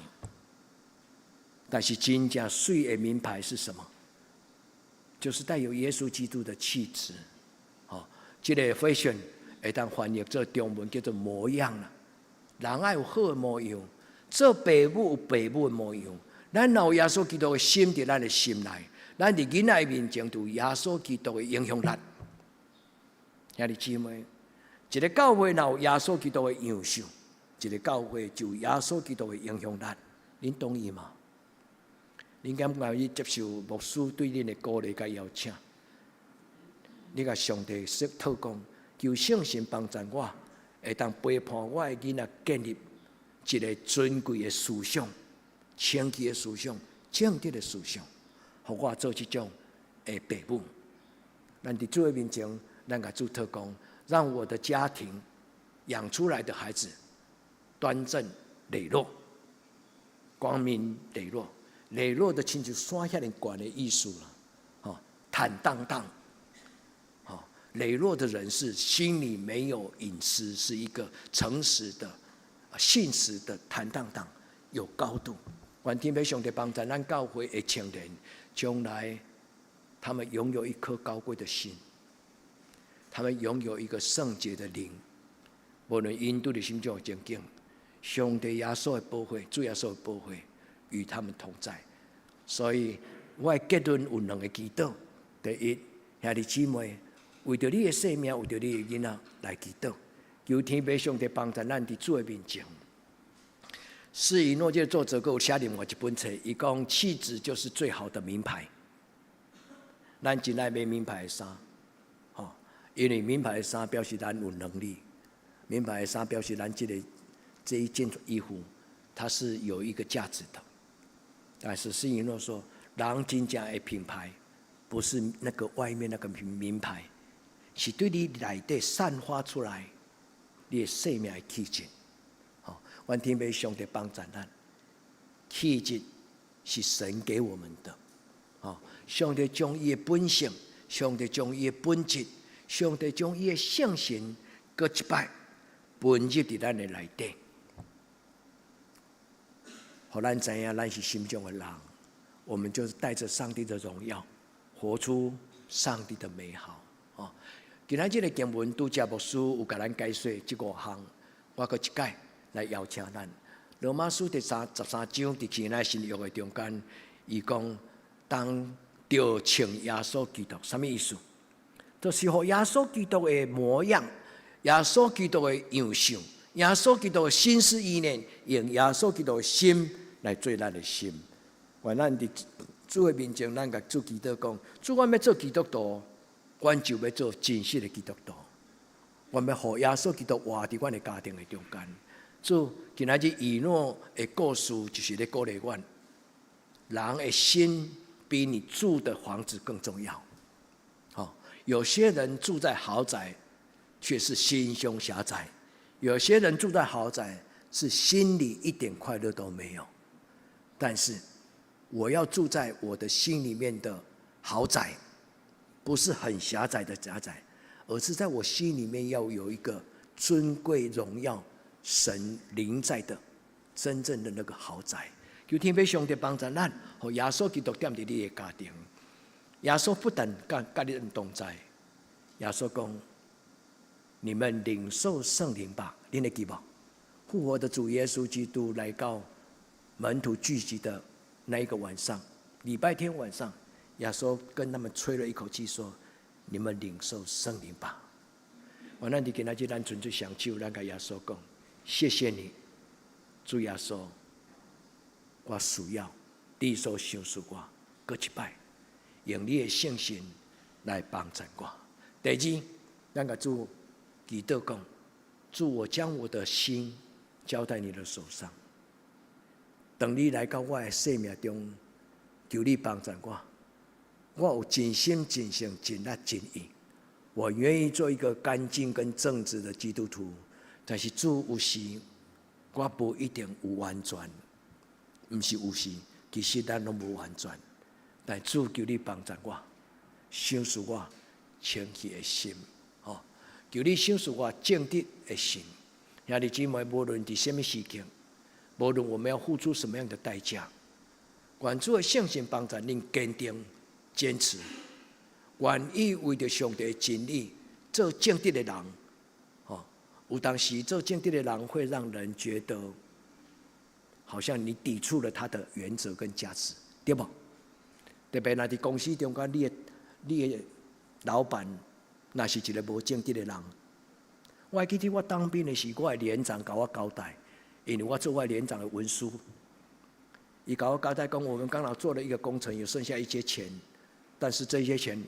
但是真正水的名牌是什么？就是带有耶稣基督的气质。这个 fashion 会当翻译做中文叫做模样啦。人爱有好的模样，做父母有父母的模样。咱有耶稣基督的心伫咱的心内，咱伫囡仔面前有耶稣基督的影响力。兄弟姊妹，一个教会若有耶稣基督的样式，一个教会就有耶稣基督的影响力。恁同意吗？恁敢不敢去接受牧师对恁的鼓励甲邀请？你甲上帝说祷告，求圣神帮助我，会当陪伴我的囡仔建立一个尊贵的思想、清洁的思想、正直的思想，互我做这种的父母。咱伫主的面前，咱甲主祷告，让我的家庭养出来的孩子端正磊落、光明磊落。磊落的亲像山遐尼高的艺术了，坦荡荡。磊落的人是心里没有隐私，是一个诚实的、信实的、坦荡荡、有高度。愿天父上帝帮助咱教会的青年，将来他们拥有一颗高贵的心，他们拥有一个圣洁的灵，无论因对的心中有前景，上帝耶稣的保惠，主耶稣的保惠与他们同在。所以我的结论有两个祈祷：第一，兄弟姊妹，为着你的性命，为着你的囡仔来祈祷，求天父上帝帮助咱伫主的面前。施以诺这个作者给我写另外一本册，伊讲气质就是最好的名牌。咱真爱买名牌的衫，因为名牌的衫表示咱有能力，名牌的衫表示咱这一件衣服它是有一个价值的。但是施以诺说，人真正的品牌不是那个外面那个名牌，是对你内底散发出来你的生命的气质。愿天父上帝帮助咱，气质是神给我们的。上帝将伊的本性，上帝将伊的本质，上帝将伊的圣神搁一摆分入伫咱的内底，互咱知影咱是心中的人，我们就是带着上帝的荣耀，活出上帝的美好。今仔日的经文拄则牧师有甲咱解说这5项，我搁一解来邀请咱。罗马书第13章伫今仔新约的中间，伊讲当着穿耶稣基督，什么意思？就是互耶稣基督的模样，耶稣基督的样式，耶稣基督的心思意念，用耶稣基督的心来做咱的心。愿咱伫主的面前，咱甲主祈祷讲：主，我要做基督徒，阮就要做真实的基督徒。我要互耶稣基督活伫阮的家庭的中间。主，今仔日以诺的故事就是咧鼓励阮，人的心比你住的房子更重要。有些人住在豪宅，却是心胸狭窄；有些人住在豪宅，是心里一点快乐都没有。但是，我要住在我的心里面的豪宅，不是很狭窄的狭窄，而是在我心里面要有一个尊贵荣耀神临在的真正的那个豪宅。求天父上帝帮助咱，互耶稣基督踮伫你的家庭。耶稣不但甲你同在，耶稣讲：你们领受圣灵吧。恁会记无？复活的主耶稣基督来到门徒聚集的那一个晚上，礼拜天晚上，耶稣跟他们吹了一口气，说：你们领受圣灵吧。我咱伫今仔日咱纯粹双手，咱甲耶稣讲：谢谢你，主耶稣，我需要你所想事我，搁一摆。用你的圣神来帮助我。第二，咱甲主祈祷讲，主，我将我的心交在你的手上。等你来到我的生命中，求你帮助我。我有尽心尽性尽力尽意，我愿意做一个干净跟正直的基督徒。但是主有时，我不一定有完全，不是有时，其实咱拢无完全。但主求你帮助我，赏赐我清洁的心，求你赏赐我正直的心。兄弟姊妹，无论伫什么时间，无论我们要付出什么样的代价，愿主的圣神帮助恁坚定坚持，愿意为着上帝的真理做正直的人。有当时做正直的人会让人觉得，好像你抵触了他的原则跟价值，对不？特别那伫公司中间，你的老板那是一个无正直的人。我还记得我当兵的时候，我的连长甲我交代，因为我做我连长的文书，伊甲我交代讲，我们刚好做了一个工程，有剩下一些钱，但是这些钱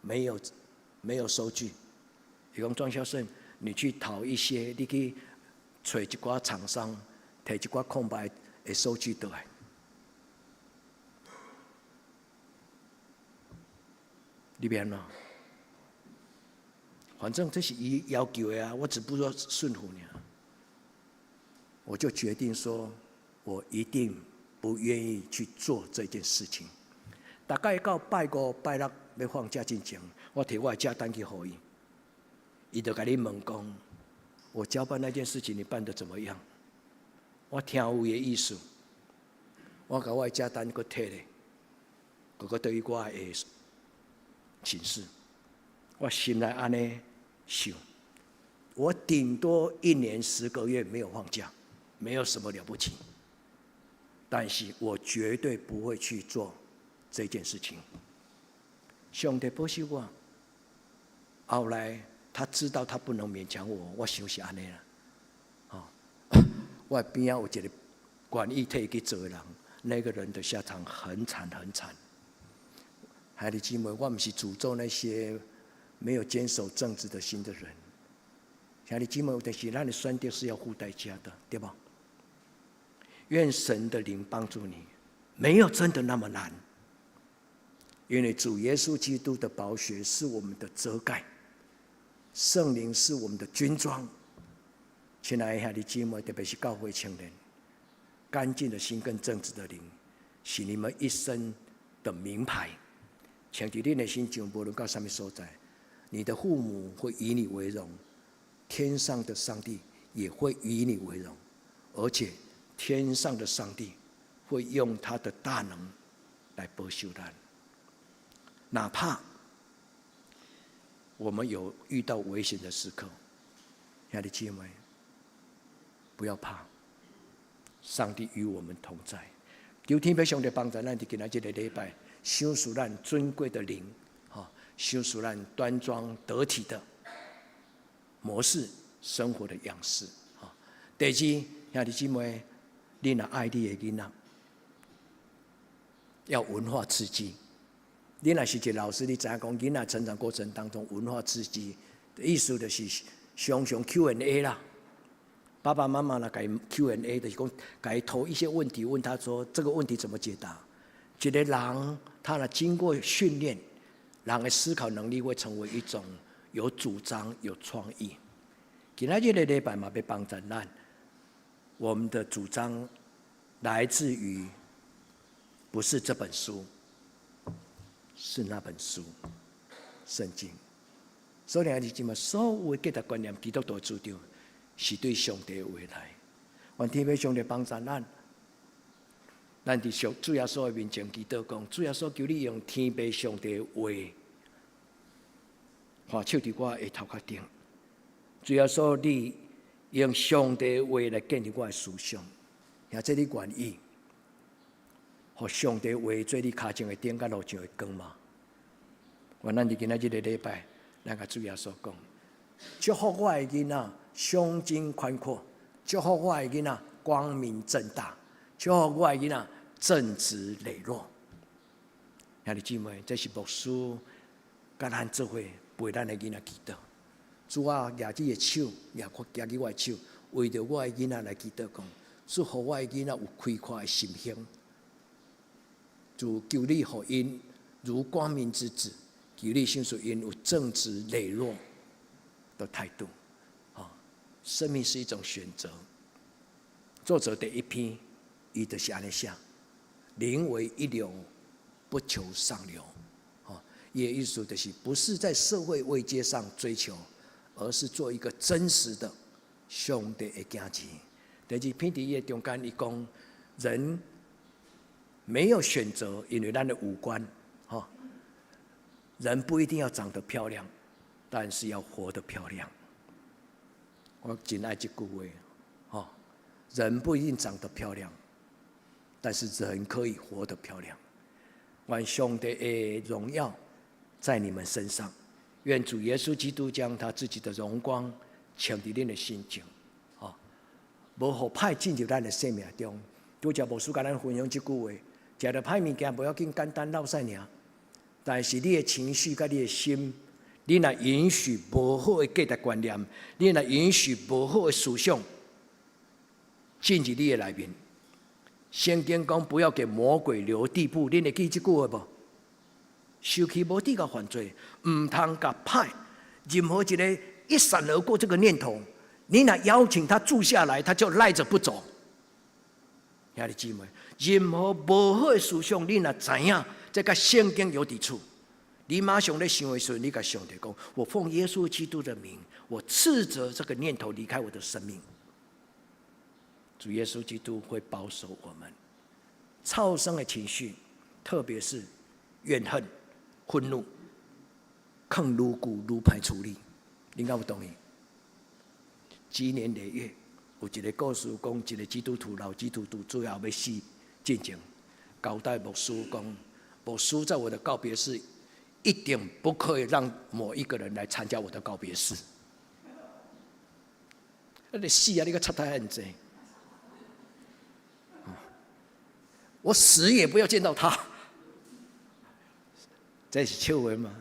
没有收据。伊讲庄先生，你去讨一些，你去找一寡厂商，摕一寡空白的收据倒来。你变了，反正这是伊要求的啊，我只不过顺服你。我就决定说，我一定不愿意去做这件事情。大概到拜五、拜六要放假之前，我摕我的假单去给伊。伊就甲你问讲，我交办那件事情你办得怎么样？我听有伊的意思，我甲我的假单搁摕咧，搁对于我的请示，我心内安尼想，我顶多1年10个月没有放假，没有什么了不起，但是我绝对不会去做这件事情。上帝保守我，后来。他知道他不能勉强我，我想是安尼啦。我边仔有一个愿意替去做的人，那个人的下场很惨很惨。兄弟姊妹，我不是诅咒那些没有坚守正直的心的人。兄弟姊妹，但是咱的选择是要付代价的，对吧？愿神的灵帮助你，没有真的那么难，因为主耶稣基督的宝血是我们的遮盖。圣灵是我们的军装，亲爱的兄弟姊妹，特别是教会青年，干净的心跟正直的灵，是你们一生的名牌。请伫恁的心上，无论到什么所在，你的父母会以你为荣，天上的上帝也会以你为荣，而且天上的上帝会用他的大能来保守咱，哪怕我们有遇到危险的时刻，兄弟姊妹，不要怕，上帝与我们同在。求天父上帝帮助咱，伫今仔这个礼拜，赏赐咱尊贵的灵，赏赐咱端庄得体的模式生活的样式。第二，兄弟姊妹，你若爱你的囡仔，要文化刺激。你若是一个老师，你知影讲囡仔成长过程当中文化刺激的意思，就是常常 Q&A 啦。爸爸妈妈呢，给 Q&A 的，讲给投一些问题，问他说这个问题怎么解答。一个人他呢经过训练，人的思考能力会成为一种有主张、有创意。今仔日的礼拜嘛，要帮助咱，我们的主张来自于不是这本书。是那本书，圣经。所以兄弟姊妹，所有的价值观念，基督徒主张是对上帝的话来。愿天父上帝帮助咱，咱伫主耶稣的面前祈祷讲，主耶稣求你用天父上帝的话，画手伫我的头壳顶。主耶稣，你用上帝的话来建立我的思想，也这你愿意。互上帝话做你脚前的灯，甲路上的光嘛。愿咱伫今仔日的礼拜，咱甲主耶稣讲，祝福我的囡仔胸襟宽阔，祝福我的囡仔光明正大，祝福我的囡仔正直磊落。兄弟姊妹，这是牧师甲咱做伙陪咱的囡仔祈祷。主啊，举你的手，举起我的手，为着我的囡仔来祈祷讲，主，互我的囡仔有开阔的心胸。主，求你互因如光明之子，求你信属因有正直磊落的态度。生命是一种选择。作者第一篇，伊就是安尼写：宁为一流，不求上流。伊的意思就是不是在社会位阶上追求，而是做一个真实的上帝的子子。第二篇伫伊的中间，伊讲人没有选择，因为咱的五官，人不一定要长得漂亮，但是要活得漂亮。我真爱这句话，人不一定长得漂亮，但是人可以活得漂亮。愿上帝的荣耀在你们身上，愿主耶稣基督将他自己的荣光呈伫恁的心中，无互歹进入咱的生命中。拄则牧师甲咱分享这句话：食着歹物件不要紧，简单落屎尔，但是你的情绪甲你的心。你若允许无好的价值观念，你若允许无好的思想进入你的内面。圣经讲不要给魔鬼留地步，恁会记这句话无？受气无底甲犯罪，唔通甲歹任何一个一闪而过这个念头，你若邀请他住下来，他就赖着不走。兄弟姊妹，任何无好的思想，你若知影，这甲圣经有抵触。你马上在想的时候，你跟上帝讲：“我奉耶稣基督的名，我斥责这个念头离开我的生命。”主耶稣基督会保守我们。超生的情绪，特别是怨恨、愤怒，更愈久愈歹处理。你敢有同意？积年累月，有一个故事讲，一个基督徒老基督徒最后要死之前，交代牧师讲：“牧师在我的告别式。”一定不可以让某一个人来参加我的告别式。你死啊！你个插太很济，我死也不要见到他。这是笑话吗？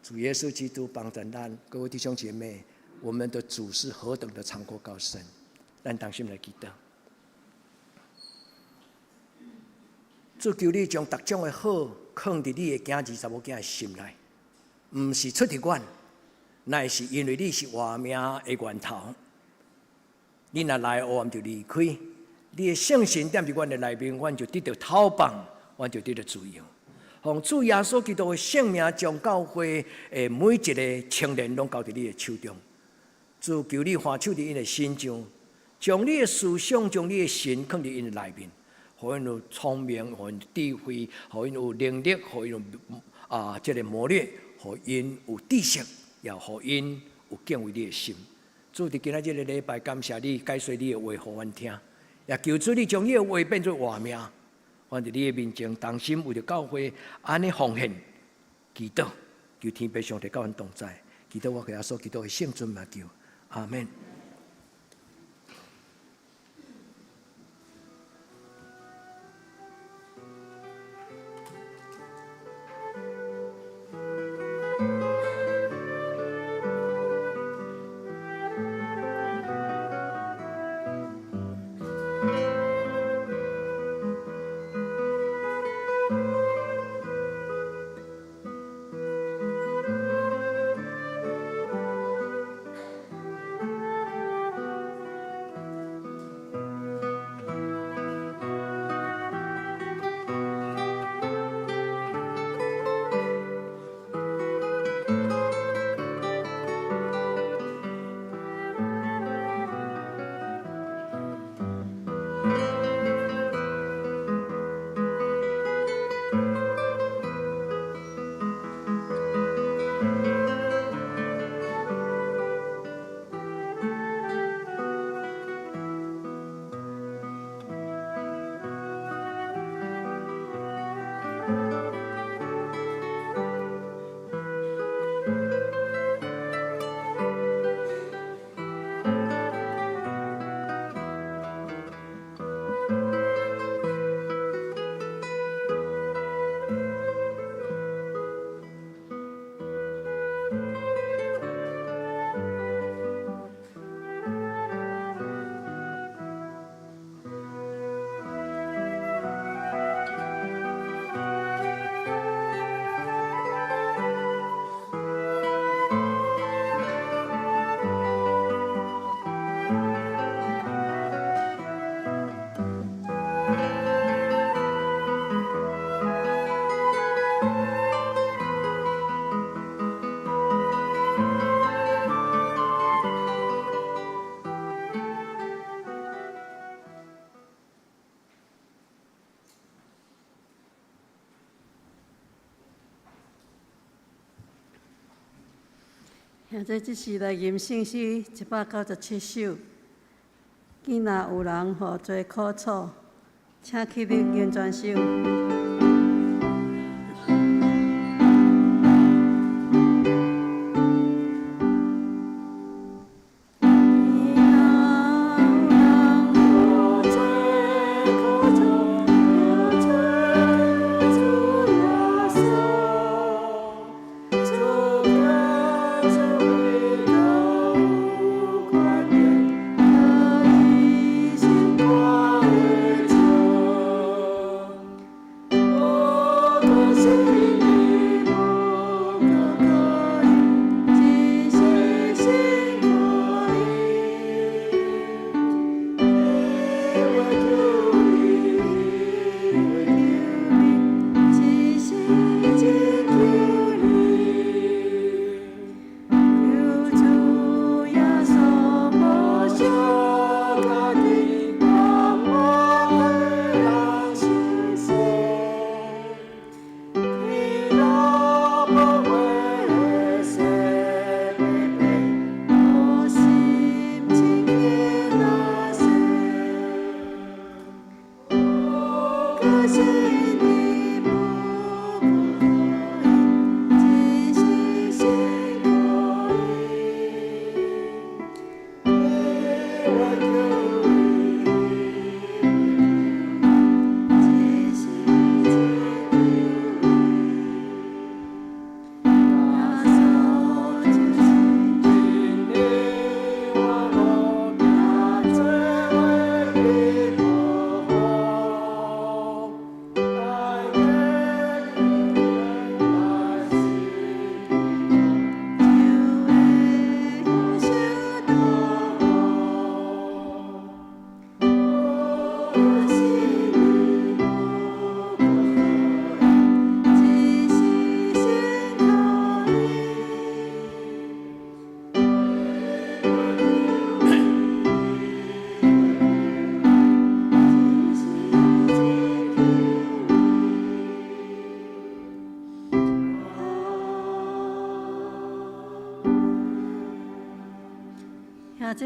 主耶稣基督帮助咱，各位弟兄姐妹，我们的主是何等的长阔高深，咱当心来记得。主求你将各种的好放伫你的囝儿查某囝的心内，毋是出伫阮，乃是因为你是活命的源头。你若来黑暗就离开，你的圣神踮伫阮的内面，阮就得到透放，阮就得到自由。奉主耶稣基督的圣名，将教会的每一个青年拢交伫你的手中。主求你欢手伫因的心上，将你的思想、将你的心放伫因的内面。互因有聪明，互因有智慧，互因有能力，互因有这个谋略，互因有知识，也互因有敬畏你的心。主伫今仔日的礼拜，感谢你解说你的话，互阮听，也求主你将你的话变作活命。阮伫你的面前，当心为着教会安尼奉献祈祷，求天父上帝甲阮同在。祈祷我给耶稣基督的圣尊嘛求，阿门。现在即时来吟圣诗197首。既若有人互做苦楚，请起立吟全首。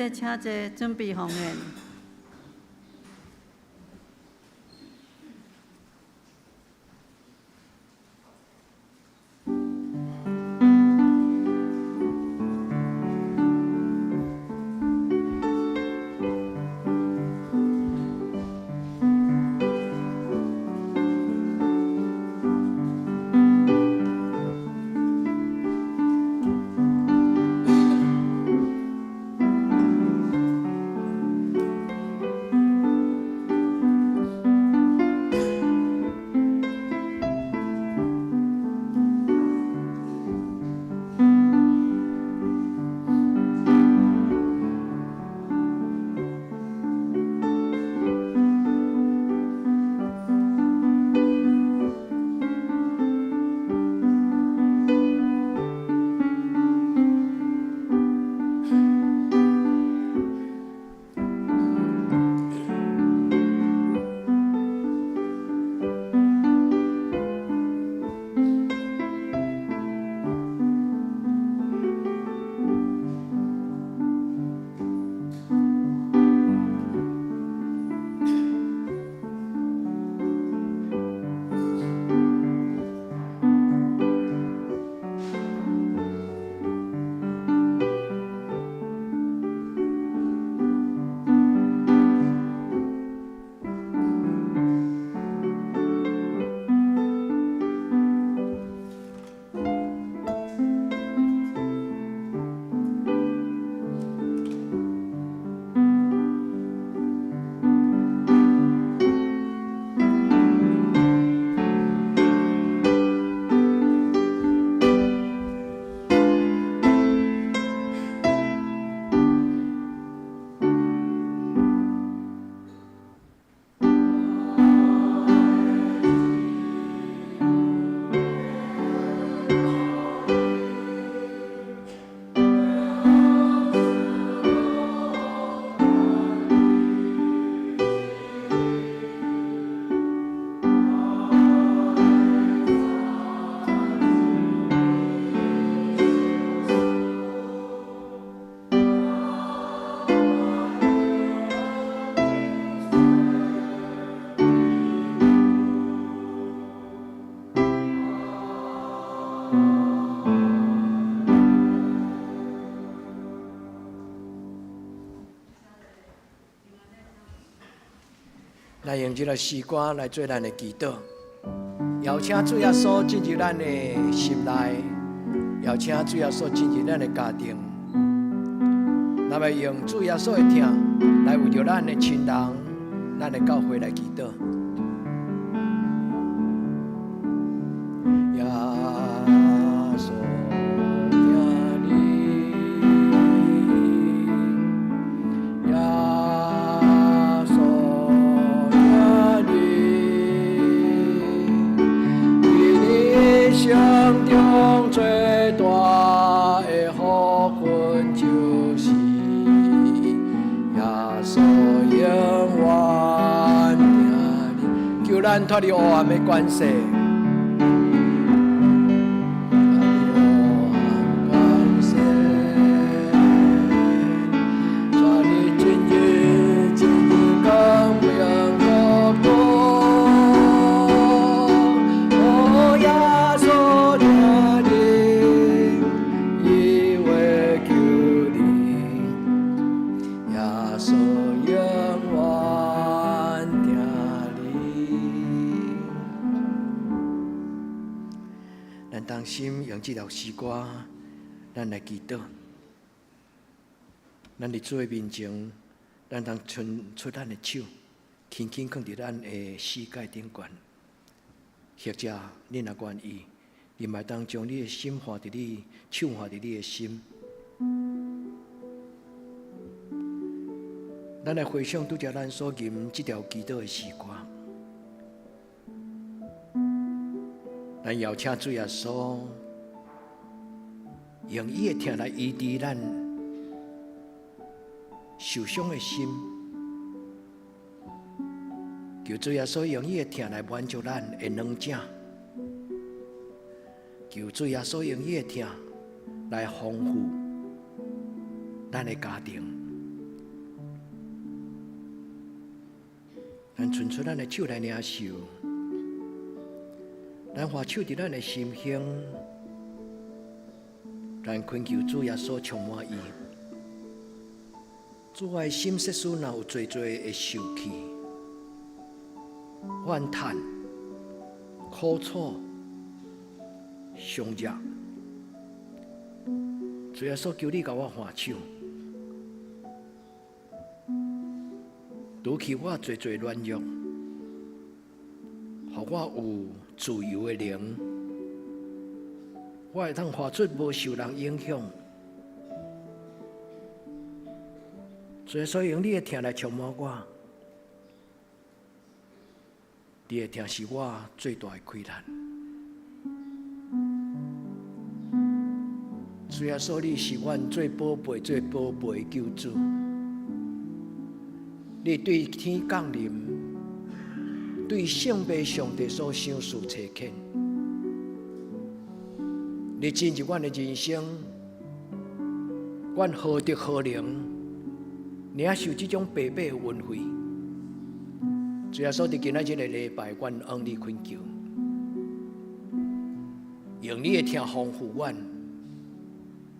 请坐，准备奉献。来用这个诗歌来做咱的祈祷，邀请主耶稣进入咱的心内，邀请主耶稣进入咱的家庭。咱要用主耶稣的听来为着咱的亲人、咱的教会来祈祷。耶稣听你，耶稣听你，你心中最大的福分就是耶稣永远听你，求咱脱离黑暗的关系。用这条诗歌，咱来祈祷。咱伫主的面前，咱通伸出咱的手，轻轻放伫咱的膝盖顶悬。或者你若愿意，你嘛当将你的心放伫你手，放伫你的心。咱来回想拄则咱所吟这条祈祷的诗歌。咱邀请主耶稣。用伊的听来医治咱受伤的心，求主耶稣用伊的听来满足咱的软弱，求主耶稣用伊的听来丰富咱的家庭。咱伸出咱的手来领受，咱花手伫咱的心胸。咱恳求主耶稣充满伊，主我的心色素若有多多会受气、怨叹、苦楚、伤热，主耶稣求你甲我换手，除去我多多软弱，互我有自由的灵。我会通发出无受人影响，所以用你的听来充满我。你的听是我最大的困难。主耶稣，你是阮最宝贝、最宝贝的救主。你对天降临，对圣父上帝所想事切恳。你进入阮的人生，阮何德何能，领受这种白白的恩惠？主耶稣，伫今仔日的礼拜，阮向你恳求，用你的听丰富阮，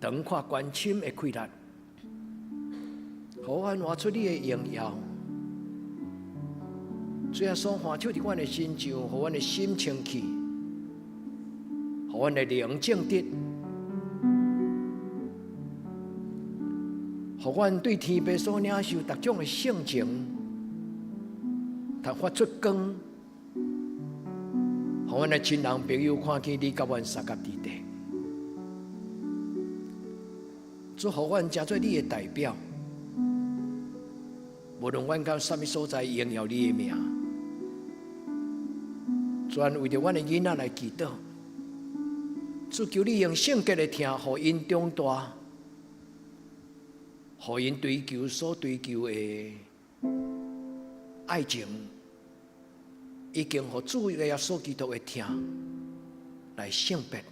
长看关心的困难，互阮活出你的荣耀。主耶稣，换手伫阮的身上，互阮的心清气。互阮的灵正直，互阮对天父所领受各种的性情，通发出光，互阮的亲人朋友看见你甲阮三角地带，主互阮成做你的代表，无论阮到什么所在，荣耀你的名，专为着阮的囡仔来祈祷。主求你用圣洁的听，互因长大，互因追求所追求的爱情，已经互主耶稣基督的听来圣别。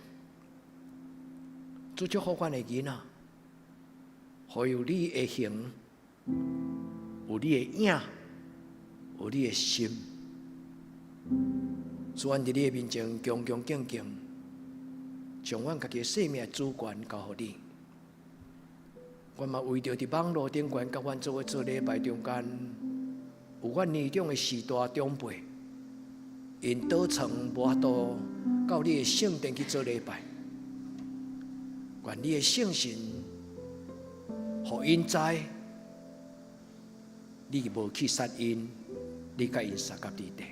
主祝福阮的囡仔，互有你的形，有你的影，有你的心。主，阮伫你的面前恭恭敬敬。将阮家己的生命主权交予你，阮嘛为着伫网络顶悬，甲阮做礼拜中间，有阮年长的时代长辈，因倒床无法度到你的圣殿去做礼拜，愿你的圣神，互因知，你无去杀因，你甲因相隔伫地。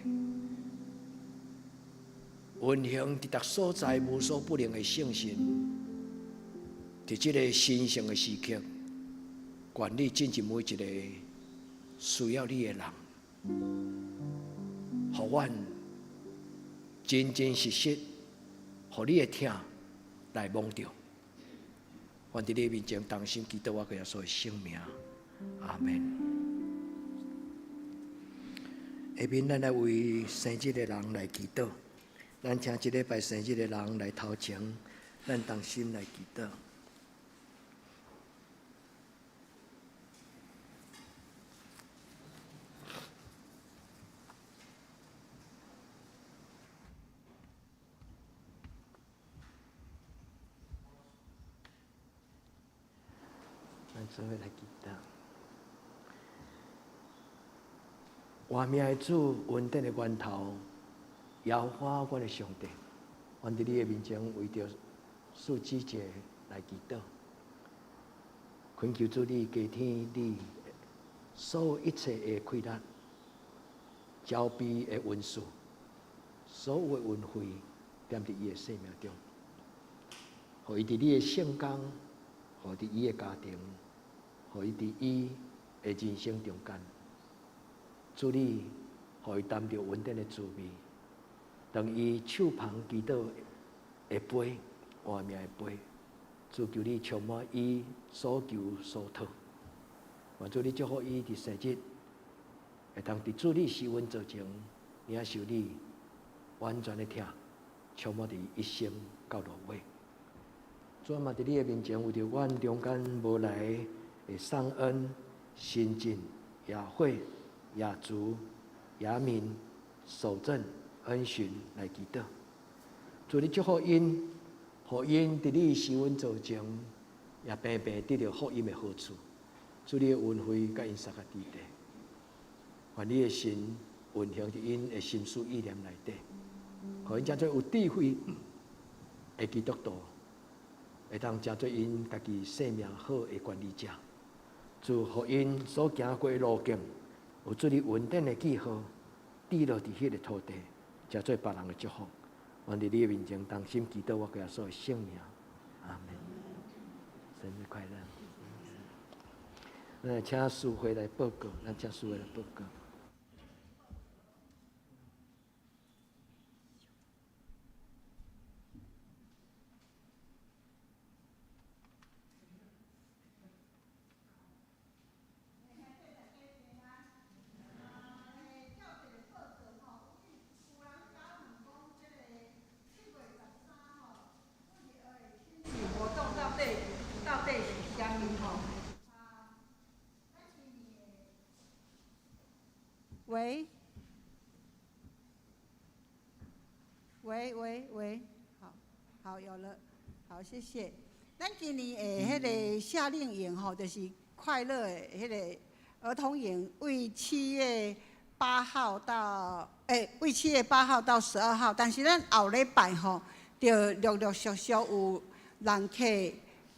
运行伫逐所在无所不能的圣神，伫即个神圣的时刻，愿你进入每一个需要你的人，互阮真真实实，互你的疼来蒙着。愿伫你面前同心祈祷我个耶稣的圣名，阿门。下面咱来为生日的人来祈祷。咱请即礼拜生日的人来头前，咱同心来祈祷。咱做伙来祈祷。活命的主，稳定的源头。摇花我的上帝，愿伫你的面前为着数枝节来祈祷，恳求主你加添你所有一切的快乐、交臂的运输，所有的运费点伫伊的生命中，互伊伫你的圣工，互伫伊的家庭，互伊伫伊的人生中间，主你互伊担着稳定的滋味。当伊手旁祈祷的杯，活命的杯，主求你充满伊所求所讨。愿主你祝福伊伫生日，会当伫主你施恩造成，领受你完全的疼，充满伫一生到落尾。主嘛伫你的面前，为着阮中间无来的送恩、新进、雅慧、雅竹、雅敏、守正。恩循来祈祷，主你祝福因，互因伫你施恩造成，也平平得到福音的好处。主你的恩惠甲因相合伫地，愿你的神运行伫因的心思意念内底，互因真做有智慧的基督徒，会当真做因家己生命好的管理者。主互因所行过的路径，有主你稳定的记号，滴落伫迄个土地。真做别人的祝福，愿伫你的面前同心祈祷我耶稣的圣名，阿门。生日快乐！咱请师会来报告，咱请师会来报告。喂，好，有了，好，谢谢。咱今年的迄个夏令营吼，就是快乐的迄个儿童营，为7月8号到为7月8号到12号，但是咱后礼拜吼，就陆陆续续有人客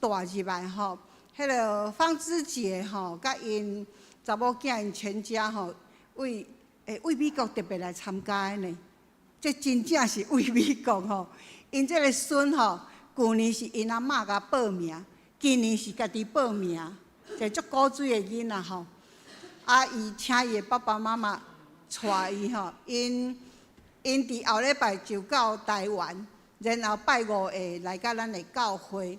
带入来吼，迄个方之杰吼，甲因查某囝因全家吼，为美国特别来参加的呢。这真正是为美国吼，因这个孙吼，去年是因阿嬷甲报名，今年是家己报名，这足古锥的囡仔吼。伊请伊的爸爸妈妈带伊吼，因伫后礼拜就到台湾，然后拜5下来到咱的教会，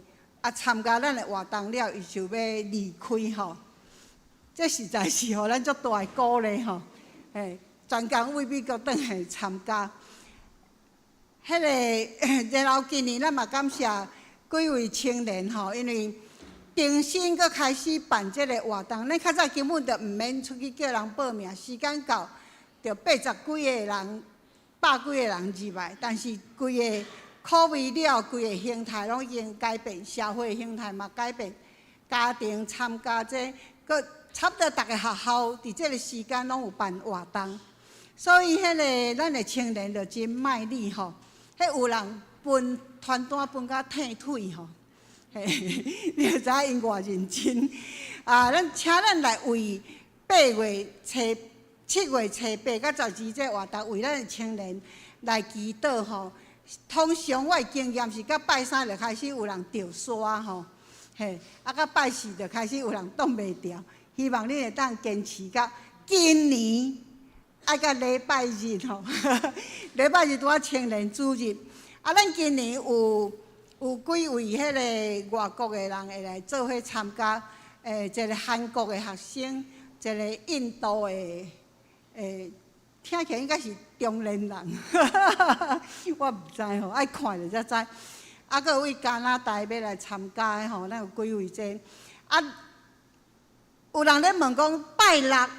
参加咱的活动了，伊就要离开吼。这实在是互咱足大的鼓励吼，全工为美国转来参加。迄个，然后今年咱嘛感谢几位青年吼，因为重新搁开始办这个活动。咱较早根本就毋免出去叫人报名，时间到就80几个人、100几个人入来。但是规个COVID了，规个形态拢已经改变，社会形态嘛改变，家庭参加这，搁差不多逐个学校伫即个时间拢有办活动，所以迄个咱的青年就真卖力吼。迄有人分传单分甲褪腿吼，嘿，你就知影因偌认真。咱请咱来为7月初8到12这活动，为咱的青年来祈祷吼。通常我的经验是，到拜3就开始有人掉沙吼，嘿，到拜4就开始有人挡袂掉。希望你会当坚持到今年，爱到礼拜日吼，礼拜日拄啊青年主日。咱今年有几位迄个外国的人会来做伙参加，一个韩国的学生，一个印度的，听起来应该是中年人，我毋知吼，爱看就才知。阁有位加拿大要来参加的吼，咱有几位这。有人咧问讲，拜6，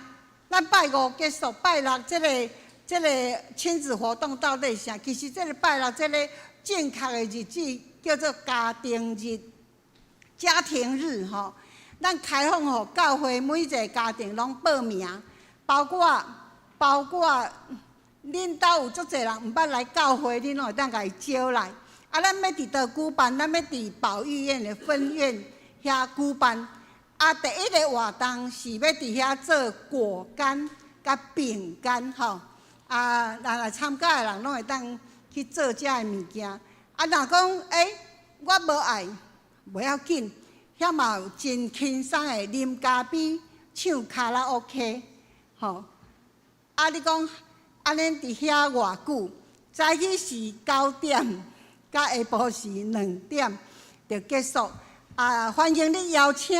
咱拜5结束，拜6这个亲子活动到底是啥？其实这个拜6这个正确的日子叫做家庭日、家庭日吼。咱开放互教会每一个家庭拢报名，包括恁兜有足侪人毋捌来教会，恁拢会当甲伊招来。咱要伫倒举办？咱要伫保育院的分院遐举办。第一个活动是要伫遐做果干甲饼干吼。来参加的人拢会当去做遮的物件。若讲我无爱，袂要紧，遐嘛有真轻松的啉咖啡、唱卡拉 OK， 吼。你讲安尼伫遐偌久？早起是9点，甲下晡是2点就结束。欢迎你邀请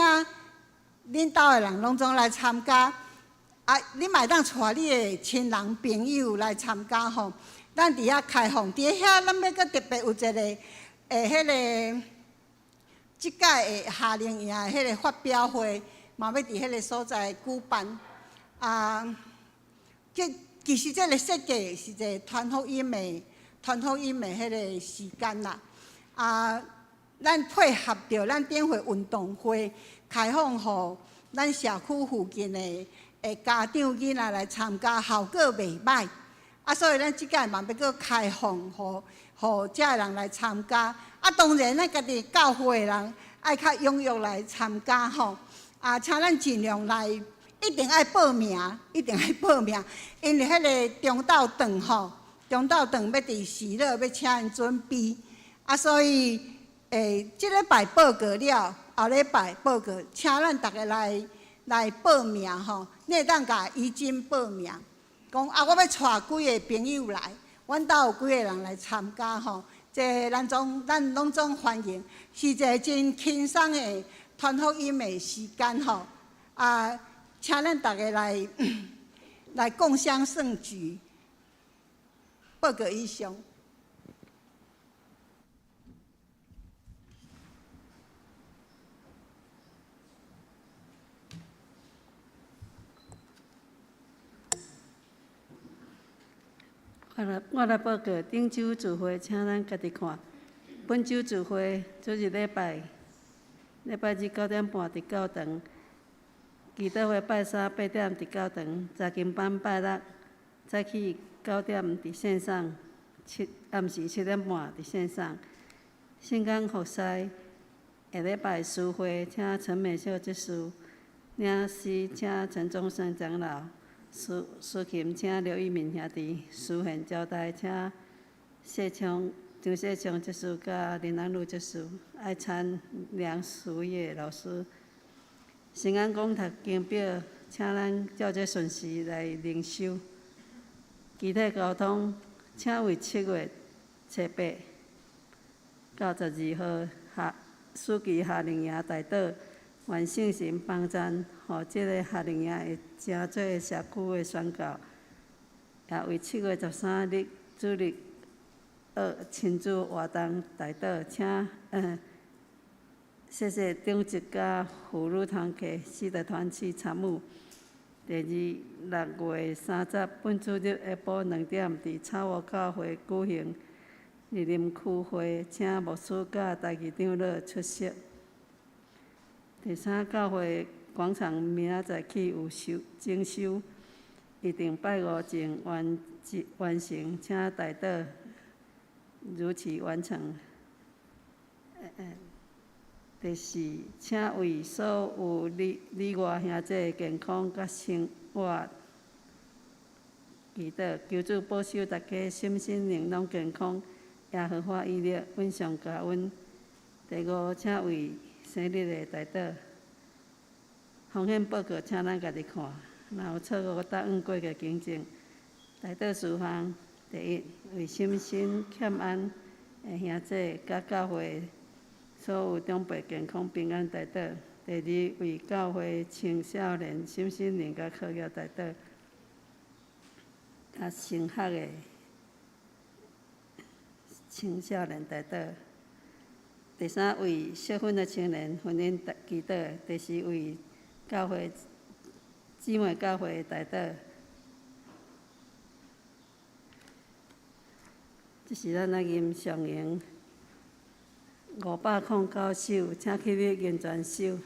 恁兜的人拢总来参加。你嘛会当带你的亲人朋友来参加吼。咱伫遐开放，伫遐咱要阁特别有一个迄个即届的夏令营的迄个发表会，嘛要伫迄个所在举办。其实这个设计是一个传福音的迄个时间啦。咱配合着咱顶回运动会，开放互咱社区附近的家长囡仔来参加，效果袂歹。所以咱即届嘛要阁开放互遮人来参加。当然咱家己教会的人爱较踊跃来参加吼。请咱尽量来，一定爱报名，因为迄个中昼顿吼，要伫时落要请因准备。所以即礼拜报告了，后礼拜报告，请咱大家来报名吼。你会当甲伊真报名，讲我要带几个朋友来，阮兜有几个人来参加吼。这咱拢总欢迎，是一个真轻松的传福音的时间吼。请咱大家来共襄盛举。报告以上。我来报告顶周聚会，请咱家己看。本周聚会主日礼拜日9点半伫教堂，祈祷会拜3 8点伫教堂，查经班拜6早起9点伫线上，暗时7点半伫线上。圣港服侍下礼拜诗会，请陈美秀执事，领诗请陈宗生长老。苏琴请刘一鸣兄弟，书宪交代请张谢昌执事甲林安路执事，爱参梁淑叶老师。圣安讲读经表，请咱照这顺序来灵修。集体交通，请为7月初8到12号暑期夏令营大岛。愿圣神帮赞，互即个夏令营会真做社区的宣告，也为7月13日主日亲子活动大岛，请谢谢长职甲妇女团契4个团去参与。第6月30本主日下晡2点，伫草湖教会举行日林区会，请牧师甲代志长老出席。第3教会广场明仔载去有整修，一定拜五前完成，请大岛如期完成。第四，请为所有里外兄弟健康甲生活祈祷，求主保守大家心身灵拢健康，也合法医疗，稳上加稳。第五，请为生日的大岛风险报告，请咱家己看。若有错误答应过的情境，大岛事项：第一，为心身欠安的兄弟甲教会所有长辈健康平安大岛；第二，为教会青少年心身灵甲课业大岛，甲升学的青少年大岛；第三，为适婚的青年婚姻祈祷；第四，为教会姊妹教会大岛。这是咱的吟上营509首，请起立吟全首。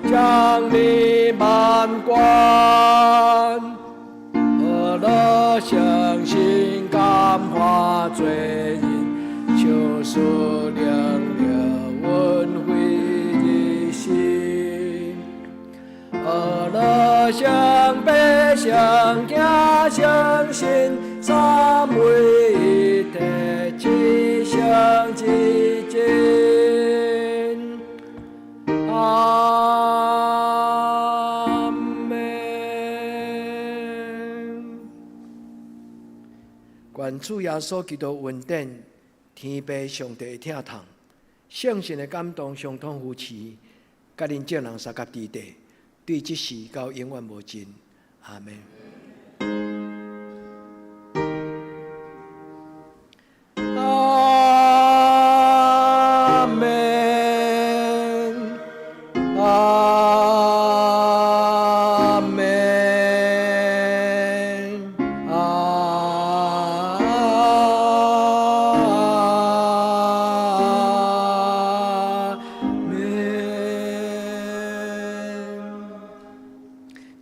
将你满贯，何乐相信感化罪人，求赎良了温慧的心。何乐相悲相惊相信，三位一体，齐相齐进。愿主耶稣基督恩典，天父上帝的疼痛，圣神的感动，相通扶持，甲恁众人三甲地地，对即世到永远无尽。阿门。阿门。阿门。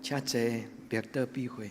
请坐，别得避讳。